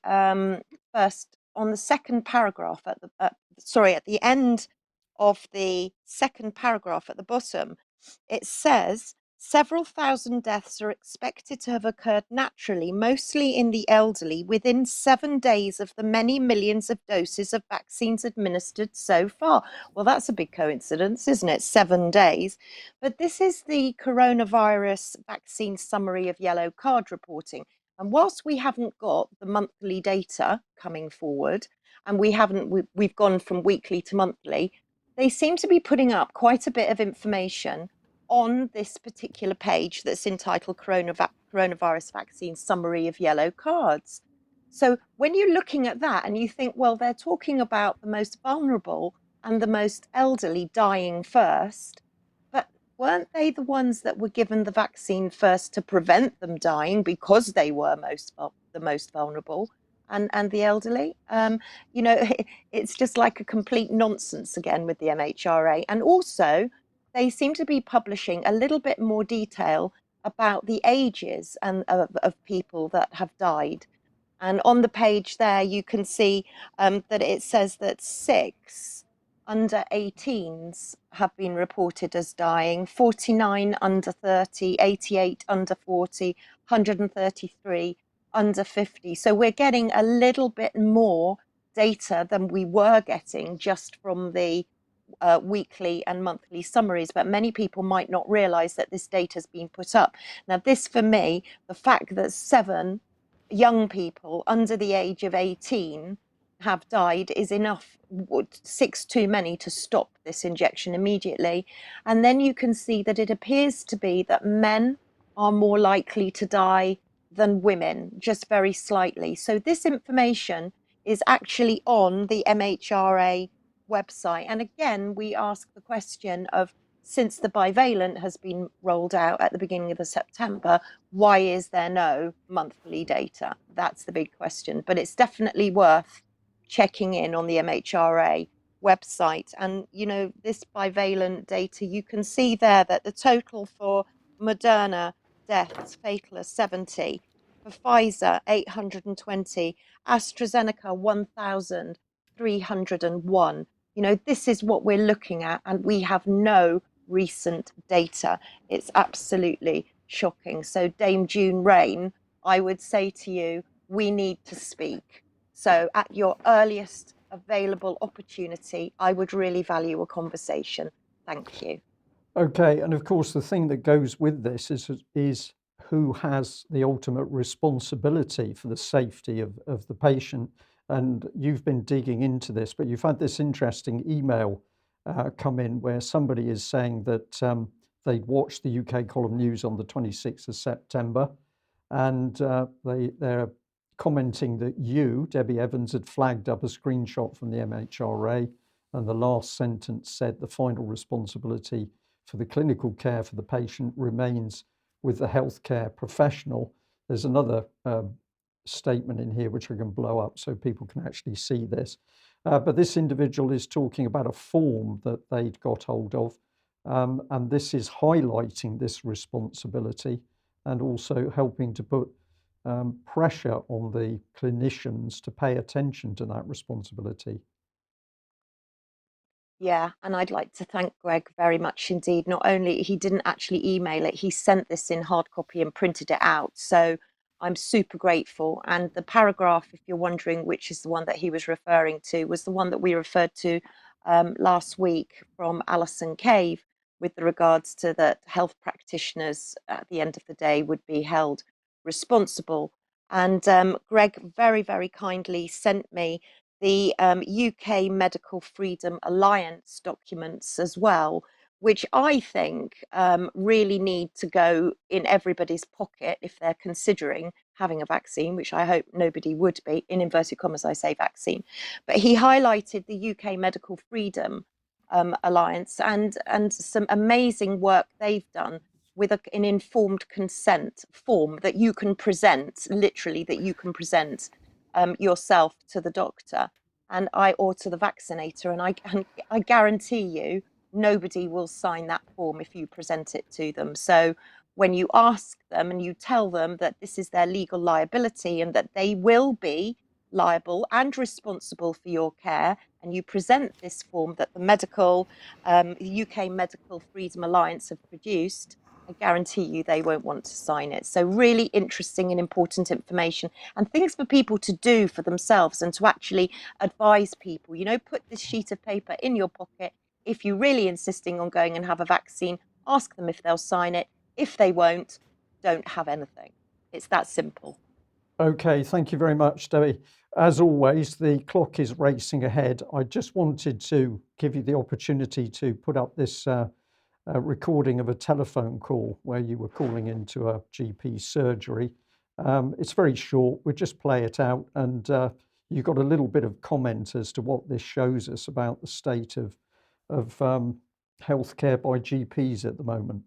second paragraph at the end of the second paragraph at the bottom, it says several thousand deaths are expected to have occurred naturally, mostly in the elderly, within 7 days of the many millions of doses of vaccines administered so far. Well, that's a big coincidence, isn't it? 7 days. But this is the coronavirus vaccine summary of yellow card reporting. And whilst we haven't got the monthly data coming forward, and we've gone from weekly to monthly, they seem to be putting up quite a bit of information on this particular page that's entitled Coronavirus Vaccine Summary of Yellow Cards. So when you're looking at that and you think, well, they're talking about the most vulnerable and the most elderly dying first, but weren't they the ones that were given the vaccine first to prevent them dying because they were the most vulnerable and the elderly? It's just like a complete nonsense again with the MHRA. And also, they seem to be publishing a little bit more detail about the ages of people that have died. And on the page there, you can see that it says that 6 under 18s have been reported as dying, 49 under 30, 88 under 40, 133 under 50. So we're getting a little bit more data than we were getting just from the weekly and monthly summaries, but many people might not realize that this data has been put up. Now, this for me, the fact that 7 young people under the age of 18 have died is enough, 6 too many to stop this injection immediately. And then you can see that it appears to be that men are more likely to die than women, just very slightly. So this information is actually on the MHRA website. And again, we ask the question of, since the bivalent has been rolled out at the beginning of September, why is there no monthly data? That's the big question. But it's definitely worth checking in on the MHRA website. And, this bivalent data, you can see there that the total for Moderna deaths fatal are 70, for Pfizer 820, AstraZeneca 1,301. This is what we're looking at, and we have no recent data. It's absolutely shocking. So Dame June Rain, I would say to you, we need to speak. So at your earliest available opportunity, I would really value a conversation. Thank you. Okay, and of course the thing that goes with this is who has the ultimate responsibility for the safety of the patient. And you've been digging into this, but you've had this interesting email come in where somebody is saying that they'd watched the UK column news on the 26th of September, and they're commenting that you, Debbie Evans, had flagged up a screenshot from the MHRA, and the last sentence said the final responsibility for the clinical care for the patient remains with the healthcare professional. There's another statement in here, which I can blow up so people can actually see this. But this individual is talking about a form that they'd got hold of, and this is highlighting this responsibility and also helping to put pressure on the clinicians to pay attention to that responsibility. Yeah, and I'd like to thank Greg very much indeed. Not only he didn't actually email it, he sent this in hard copy and printed it out. So I'm super grateful. And the paragraph, if you're wondering which is the one that he was referring to, was the one that we referred to last week from Alison Cave with regards to that health practitioners at the end of the day would be held responsible. And Greg very, very kindly sent me the UK Medical Freedom Alliance documents as well, which I think really need to go in everybody's pocket if they're considering having a vaccine, which I hope nobody would be, in inverted commas I say vaccine. But he highlighted the UK Medical Freedom Alliance and some amazing work they've done with an informed consent form that you can present, literally that you can present yourself to the doctor or to the vaccinator, and I guarantee you nobody will sign that form if you present it to them. So when you ask them and you tell them that this is their legal liability and that they will be liable and responsible for your care, and you present this form that the UK Medical Freedom Alliance have produced, I guarantee you they won't want to sign it. So really interesting and important information and things for people to do for themselves and to actually advise people, put this sheet of paper in your pocket. If you're really insisting on going and have a vaccine, ask them if they'll sign it. If they won't, don't have anything. It's that simple. Okay, thank you very much, Debbie. As always, the clock is racing ahead. I just wanted to give you the opportunity to put up this recording of a telephone call where you were calling into a GP surgery. It's very short. We'll just play it out, and you got a little bit of comment as to what this shows us about the state of healthcare by GPs at the moment.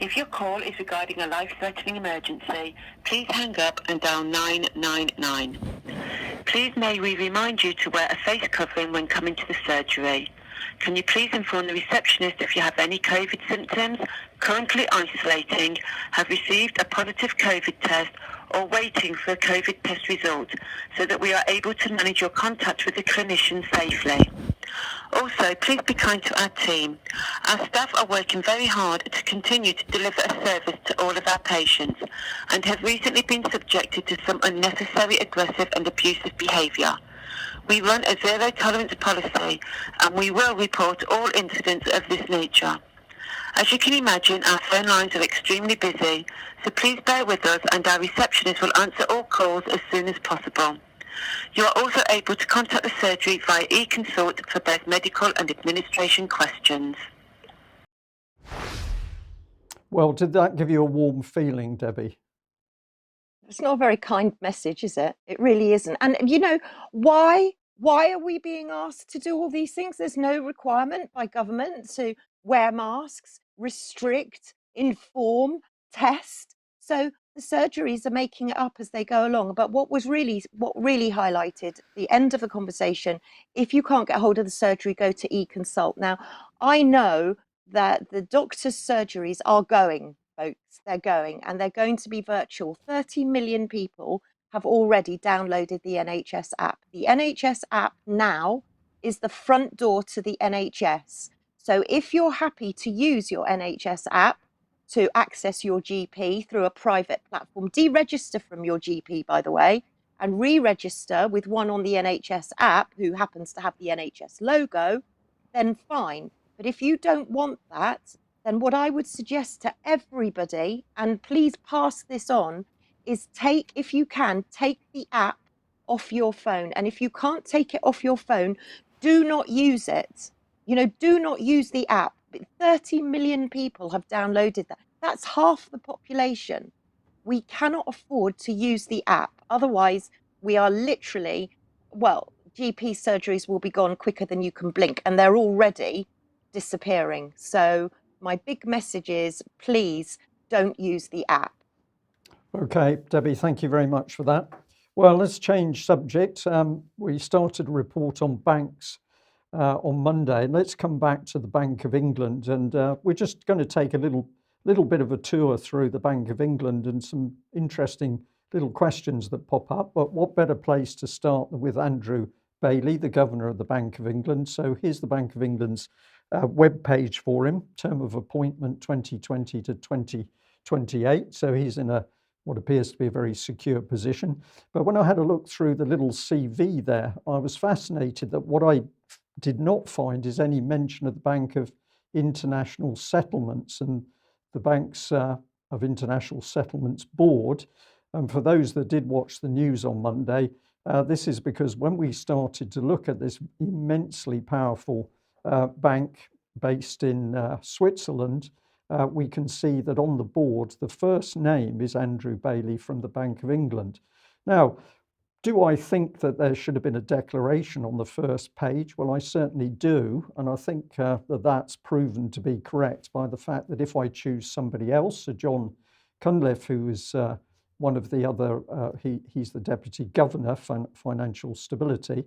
If your call is regarding a life-threatening emergency, please hang up and dial 999. Please may we remind you to wear a face covering when coming to the surgery. Can you please inform the receptionist if you have any COVID symptoms, currently isolating, have received a positive COVID test, or waiting for a COVID test result, so that we are able to manage your contact with the clinician safely. Also, please be kind to our team. Our staff are working very hard to continue to deliver a service to all of our patients and have recently been subjected to some unnecessary aggressive and abusive behaviour. We run a zero-tolerance policy and we will report all incidents of this nature. As you can imagine, our phone lines are extremely busy, so please bear with us and our receptionist will answer all calls as soon as possible. You are also able to contact the surgery via e-consult for both medical and administration questions. Well, did that give you a warm feeling, Debbie? It's not a very kind message, is it? It really isn't. And why are we being asked to do all these things? There's no requirement by government to wear masks, restrict, inform, test. So the surgeries are making it up as they go along. But what really highlighted the end of the conversation, if you can't get hold of the surgery, go to e-consult. Now, I know that the doctors' surgeries are going, folks. They're going, and they're going to be virtual. 30 million people have already downloaded the NHS app. The NHS app now is the front door to the NHS. So if you're happy to use your NHS app to access your GP through a private platform, deregister from your GP, by the way, and re-register with one on the NHS app who happens to have the NHS logo, then fine. But if you don't want that, then what I would suggest to everybody, and please pass this on, is if you can, take the app off your phone. And if you can't take it off your phone, do not use it. Do not use the app. 30 million people have downloaded that. That's half the population. We cannot afford to use the app. Otherwise, we are literally, GP surgeries will be gone quicker than you can blink, and they're already disappearing. So my big message is, please don't use the app. Okay, Debbie, thank you very much for that. Well, let's change subject. We started a report on banks on Monday. Let's come back to the Bank of England, and we're just going to take a little bit of a tour through the Bank of England and some interesting little questions that pop up. But what better place to start than with Andrew Bailey, the Governor of the Bank of England. So here's the Bank of England's web page for him, term of appointment 2020 to 2028. So he's in what appears to be a very secure position. But when I had a look through the little CV there, I was fascinated that what I did not find is any mention of the Bank of International Settlements and the Banks of International Settlements Board. And for those that did watch the news on Monday, this is because when we started to look at this immensely powerful bank based in Switzerland, we can see that on the board, the first name is Andrew Bailey from the Bank of England. Now, do I think that there should have been a declaration on the first page? Well, I certainly do. And I think that that's proven to be correct by the fact that if I choose somebody else, Sir John Cunliffe, who is one of the other, he's the Deputy Governor for Financial Stability,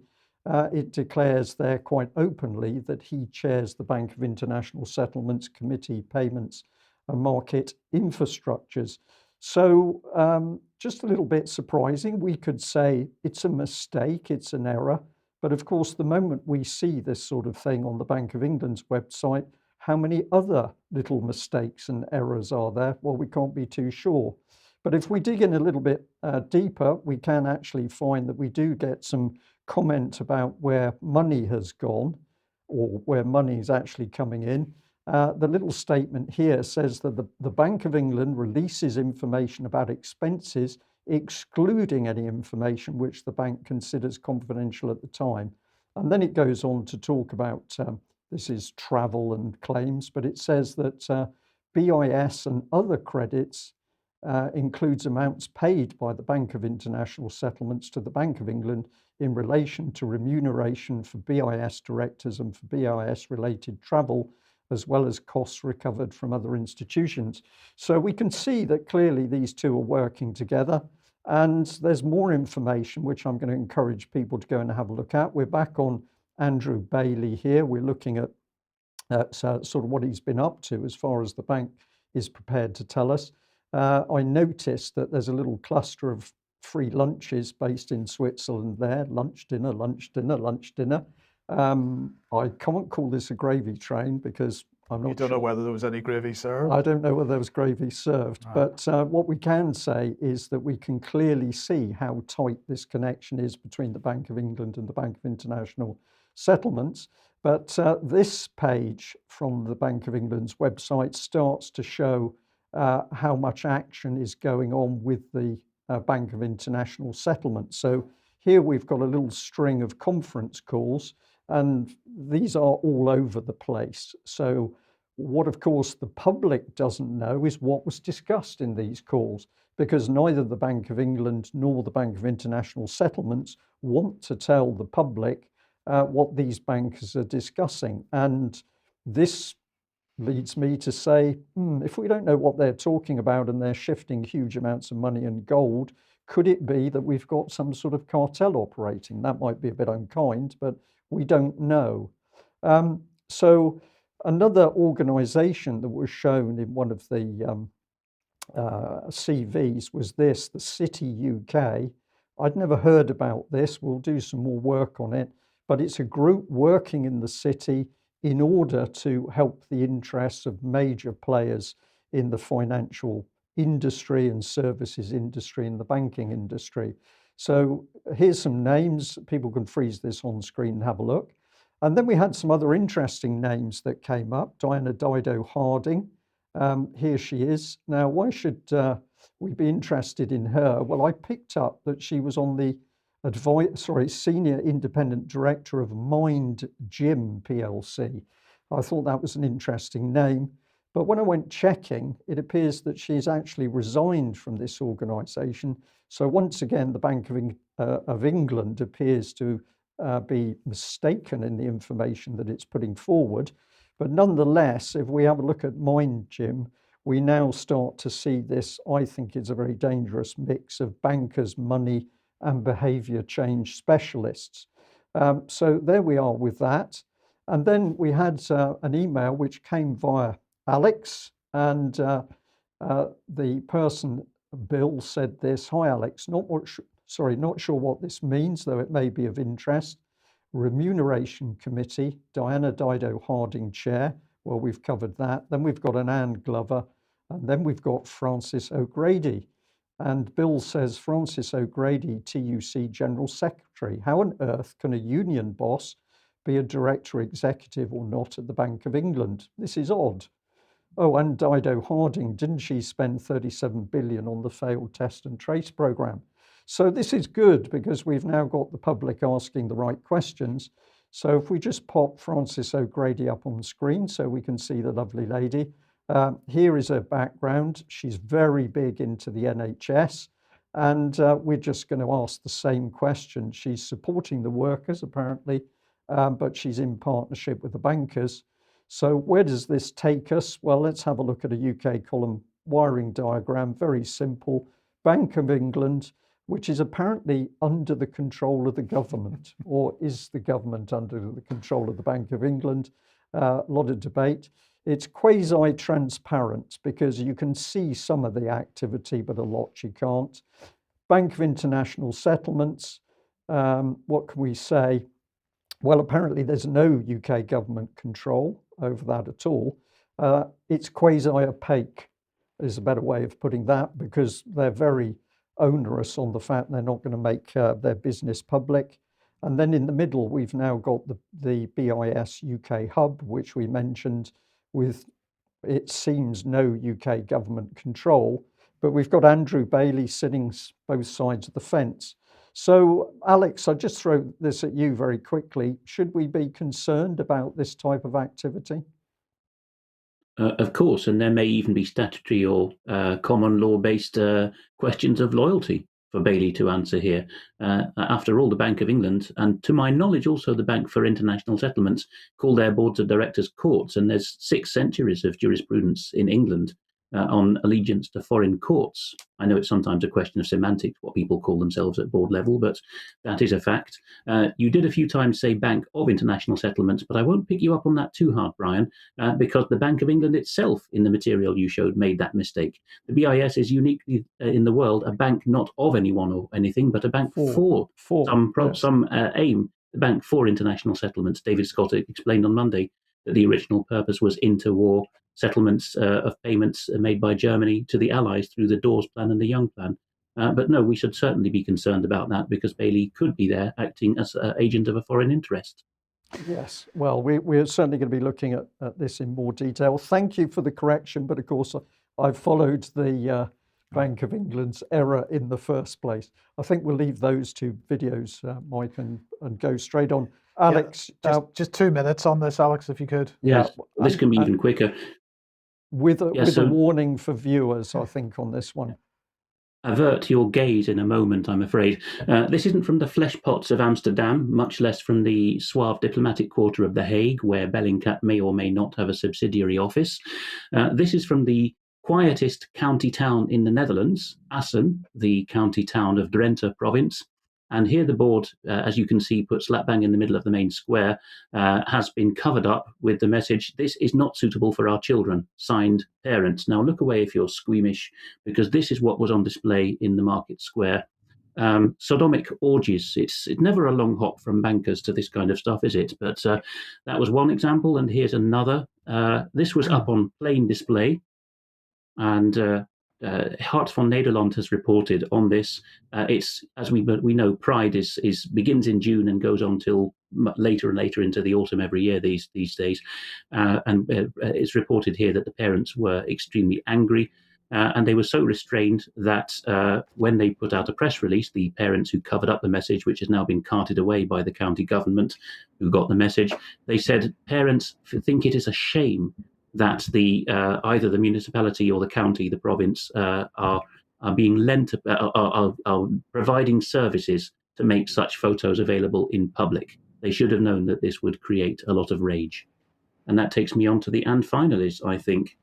it declares there quite openly that he chairs the Bank of International Settlements Committee, Payments and Market Infrastructures. So just a little bit surprising. We could say it's a mistake, it's an error. But of course, the moment we see this sort of thing on the Bank of England's website, how many other little mistakes and errors are there? Well, we can't be too sure. But if we dig in a little bit deeper, we can actually find that we do get some comment about where money has gone or where money is actually coming in. The little statement here says that the Bank of England releases information about expenses, excluding any information which the bank considers confidential at the time. And then it goes on to talk about, this is travel and claims, but it says that BIS and other credits includes amounts paid by the Bank of International Settlements to the Bank of England in relation to remuneration for BIS directors and for BIS related travel, as well as costs recovered from other institutions. So we can see that clearly these two are working together, and there's more information which I'm going to encourage people to go and have a look at. We're back on Andrew Bailey here. We're looking at sort of what he's been up to as far as the bank is prepared to tell us. I noticed that there's a little cluster of free lunches based in Switzerland there, lunch, dinner, lunch, dinner, lunch, dinner. I can't call this a gravy train because I'm not You don't sure. know whether there was any gravy served? I don't know whether there was gravy served, Right. but what we can say is that we can clearly see how tight this connection is between the Bank of England and the Bank of International Settlements. But this page from the Bank of England's website starts to show how much action is going on with the Bank of International Settlements. So here we've got a little string of conference calls, and these are all over the place. So what, of course, the public doesn't know is what was discussed in these calls, because neither the Bank of England nor the Bank of International Settlements want to tell the public what these bankers are discussing. And this leads me to say, if we don't know what they're talking about and they're shifting huge amounts of money and gold, could it be that we've got some sort of cartel operating? That might be a bit unkind, but we don't know. So another organization that was shown in one of the CVs was this, the City UK. I'd never heard about this. We'll do some more work on it, but it's a group working in the city in order to help the interests of major players in the financial industry and services industry and the banking industry. So here's some names. People can freeze this on screen and have a look. And then we had some other interesting names that came up. Diana Dido Harding, here she is. Now, why should we be interested in her? Well, I picked up that she was on the Senior Independent Director of Mind Gym PLC. I thought that was an interesting name. But when I went checking, it appears that she's actually resigned from this organisation. So once again, the Bank of England appears to be mistaken in the information that it's putting forward. But nonetheless, if we have a look at Mind Gym, we now start to see this, I think it's a very dangerous mix of bankers, money, and behaviour change specialists. So there we are with that. And then we had an email which came via Alex, and the person, Bill, said this: "Hi Alex, not sure what this means, though it may be of interest. Remuneration Committee, Diana Dido Harding Chair." Well, we've covered that. Then we've got an Anne Glover, and then we've got Francis O'Grady. And Bill says, Francis O'Grady, TUC General Secretary. How on earth can a union boss be a director executive or not at the Bank of England? This is odd. Oh, and Dido Harding, didn't she spend 37 billion on the failed test and trace programme? So this is good because we've now got the public asking the right questions. So if we just pop Francis O'Grady up on the screen so we can see the lovely lady. Here is her background. She's very big into the NHS, and we're just going to ask the same question. She's supporting the workers, apparently, but she's in partnership with the bankers. So where does this take us? Well, let's have a look at a UK column wiring diagram. Very simple. Bank of England, which is apparently under the control of the government, or is the government under the control of the Bank of England? A lot of debate. It's quasi-transparent because you can see some of the activity, but a lot you can't. Bank of International Settlements, what can we say? Well, apparently there's no UK government control over that at all. It's quasi-opaque is a better way of putting that, because they're very onerous on the fact they're not going to make their business public. And then in the middle, we've now got the BIS UK hub, which we mentioned, with, it seems, no UK government control, but we've got Andrew Bailey sitting both sides of the fence. So, Alex, I'll just throw this at you very quickly. Should we be concerned about this type of activity? Of course, and there may even be statutory or common law-based questions of loyalty for Bailey to answer here. After all, the Bank of England, and to my knowledge also the Bank for International Settlements, call their boards of directors courts, and there's 6 centuries of jurisprudence in England on allegiance to foreign courts. I know it's sometimes a question of semantics, what people call themselves at board level, but that is a fact. You did a few times say Bank of International Settlements, but I won't pick you up on that too hard, Brian, because the Bank of England itself, in the material you showed, made that mistake. The BIS is uniquely in the world a bank not of anyone or anything, but a bank for some aim. The Bank for International Settlements. David Scott explained on Monday that the original purpose was interwar settlements of payments made by Germany to the Allies through the Dawes Plan and the Young Plan. But no, we should certainly be concerned about that, because Bailey could be there acting as an agent of a foreign interest. Yes, well, we're certainly going to be looking at this in more detail. Thank you for the correction, but of course I've followed the Bank of England's error in the first place. I think we'll leave those 2 videos, Mike, and go straight on. Alex, just 2 minutes on this, Alex, if you could. Yes, this can be even quicker. With a warning for viewers, I think, on this one. Avert your gaze in a moment, I'm afraid. This isn't from the flesh pots of Amsterdam, much less from the suave diplomatic quarter of The Hague, where Bellingcat may or may not have a subsidiary office. This is from the quietest county town in the Netherlands, Assen, the county town of Drenthe province. And here the board, as you can see, put slap bang in the middle of the main square, has been covered up with the message, "This is not suitable for our children," signed parents. Now look away if you're squeamish, because this is what was on display in the market square. Sodomic orgies. It's never a long hop from bankers to this kind of stuff, is it? But that was one example, and here's another. This was up on plain display, and Hart van Nederland has reported on this. It's, as we know, Pride begins in June and goes on till later and later into the autumn every year these days. And it's reported here that the parents were extremely angry, and they were so restrained that when they put out a press release, the parents who covered up the message, which has now been carted away by the county government who got the message, they said parents think it is a shame that either the municipality or the county, the province, are being are providing services to make such photos available in public. They should have known that this would create a lot of rage. And that takes me on to the and finalists, I think.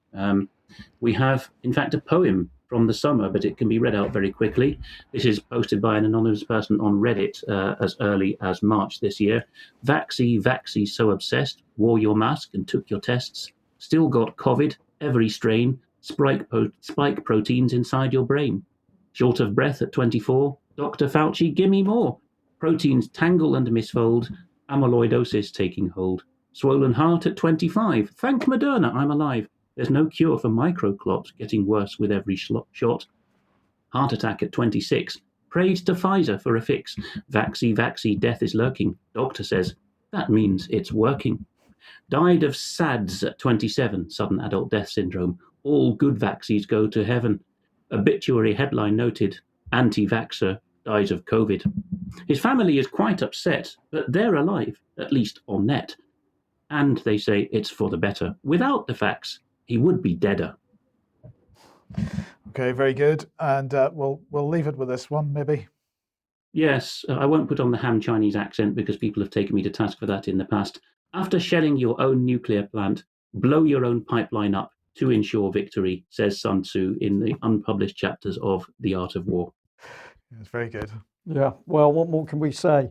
We have, in fact, a poem from the summer, but it can be read out very quickly. This is posted by an anonymous person on Reddit as early as March this year. Vaxi, so obsessed, wore your mask and took your tests, still got COVID, every strain, spike proteins inside your brain. Short of breath at 24, Dr. Fauci, gimme more. Proteins tangle and misfold, amyloidosis taking hold. Swollen heart at 25, thank Moderna, I'm alive. There's no cure for microclots, getting worse with every shot. Heart attack at 26, prayed to Pfizer for a fix. Vaxi, death is lurking. Doctor says, that means it's working. Died of SADS at 27, sudden adult death syndrome. All good vaxis go to heaven. Obituary headline noted, anti-vaxxer dies of COVID. His family is quite upset, but they're alive, at least on net. And they say it's for the better. Without the facts, he would be deader. Okay, very good. And we'll leave it with this one, maybe. Yes, I won't put on the ham Chinese accent because people have taken me to task for that in the past. After shelling your own nuclear plant, blow your own pipeline up to ensure victory, says Sun Tzu in the unpublished chapters of The Art of War. It's very good. Yeah, well, what more can we say?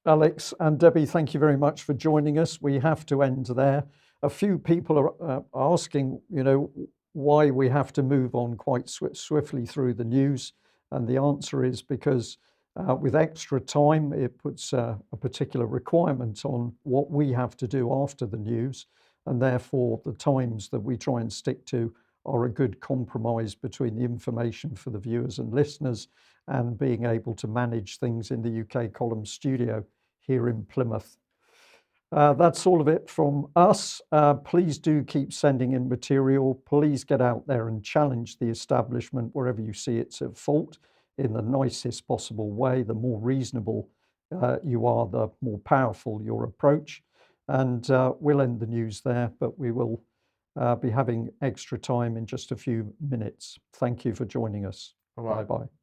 Alex and Debbie, thank you very much for joining us. We have to end there. A few people are asking, why we have to move on quite swiftly through the news. And the answer is because with extra time, it puts a particular requirement on what we have to do after the news. And therefore, the times that we try and stick to are a good compromise between the information for the viewers and listeners and being able to manage things in the UK Column studio here in Plymouth. That's all of it from us. Please do keep sending in material. Please get out there and challenge the establishment wherever you see it's at fault in the nicest possible way. The more reasonable you are, the more powerful your approach. And we'll end the news there, but we will be having extra time in just a few minutes. Thank you for joining us. Bye-bye. Bye-bye.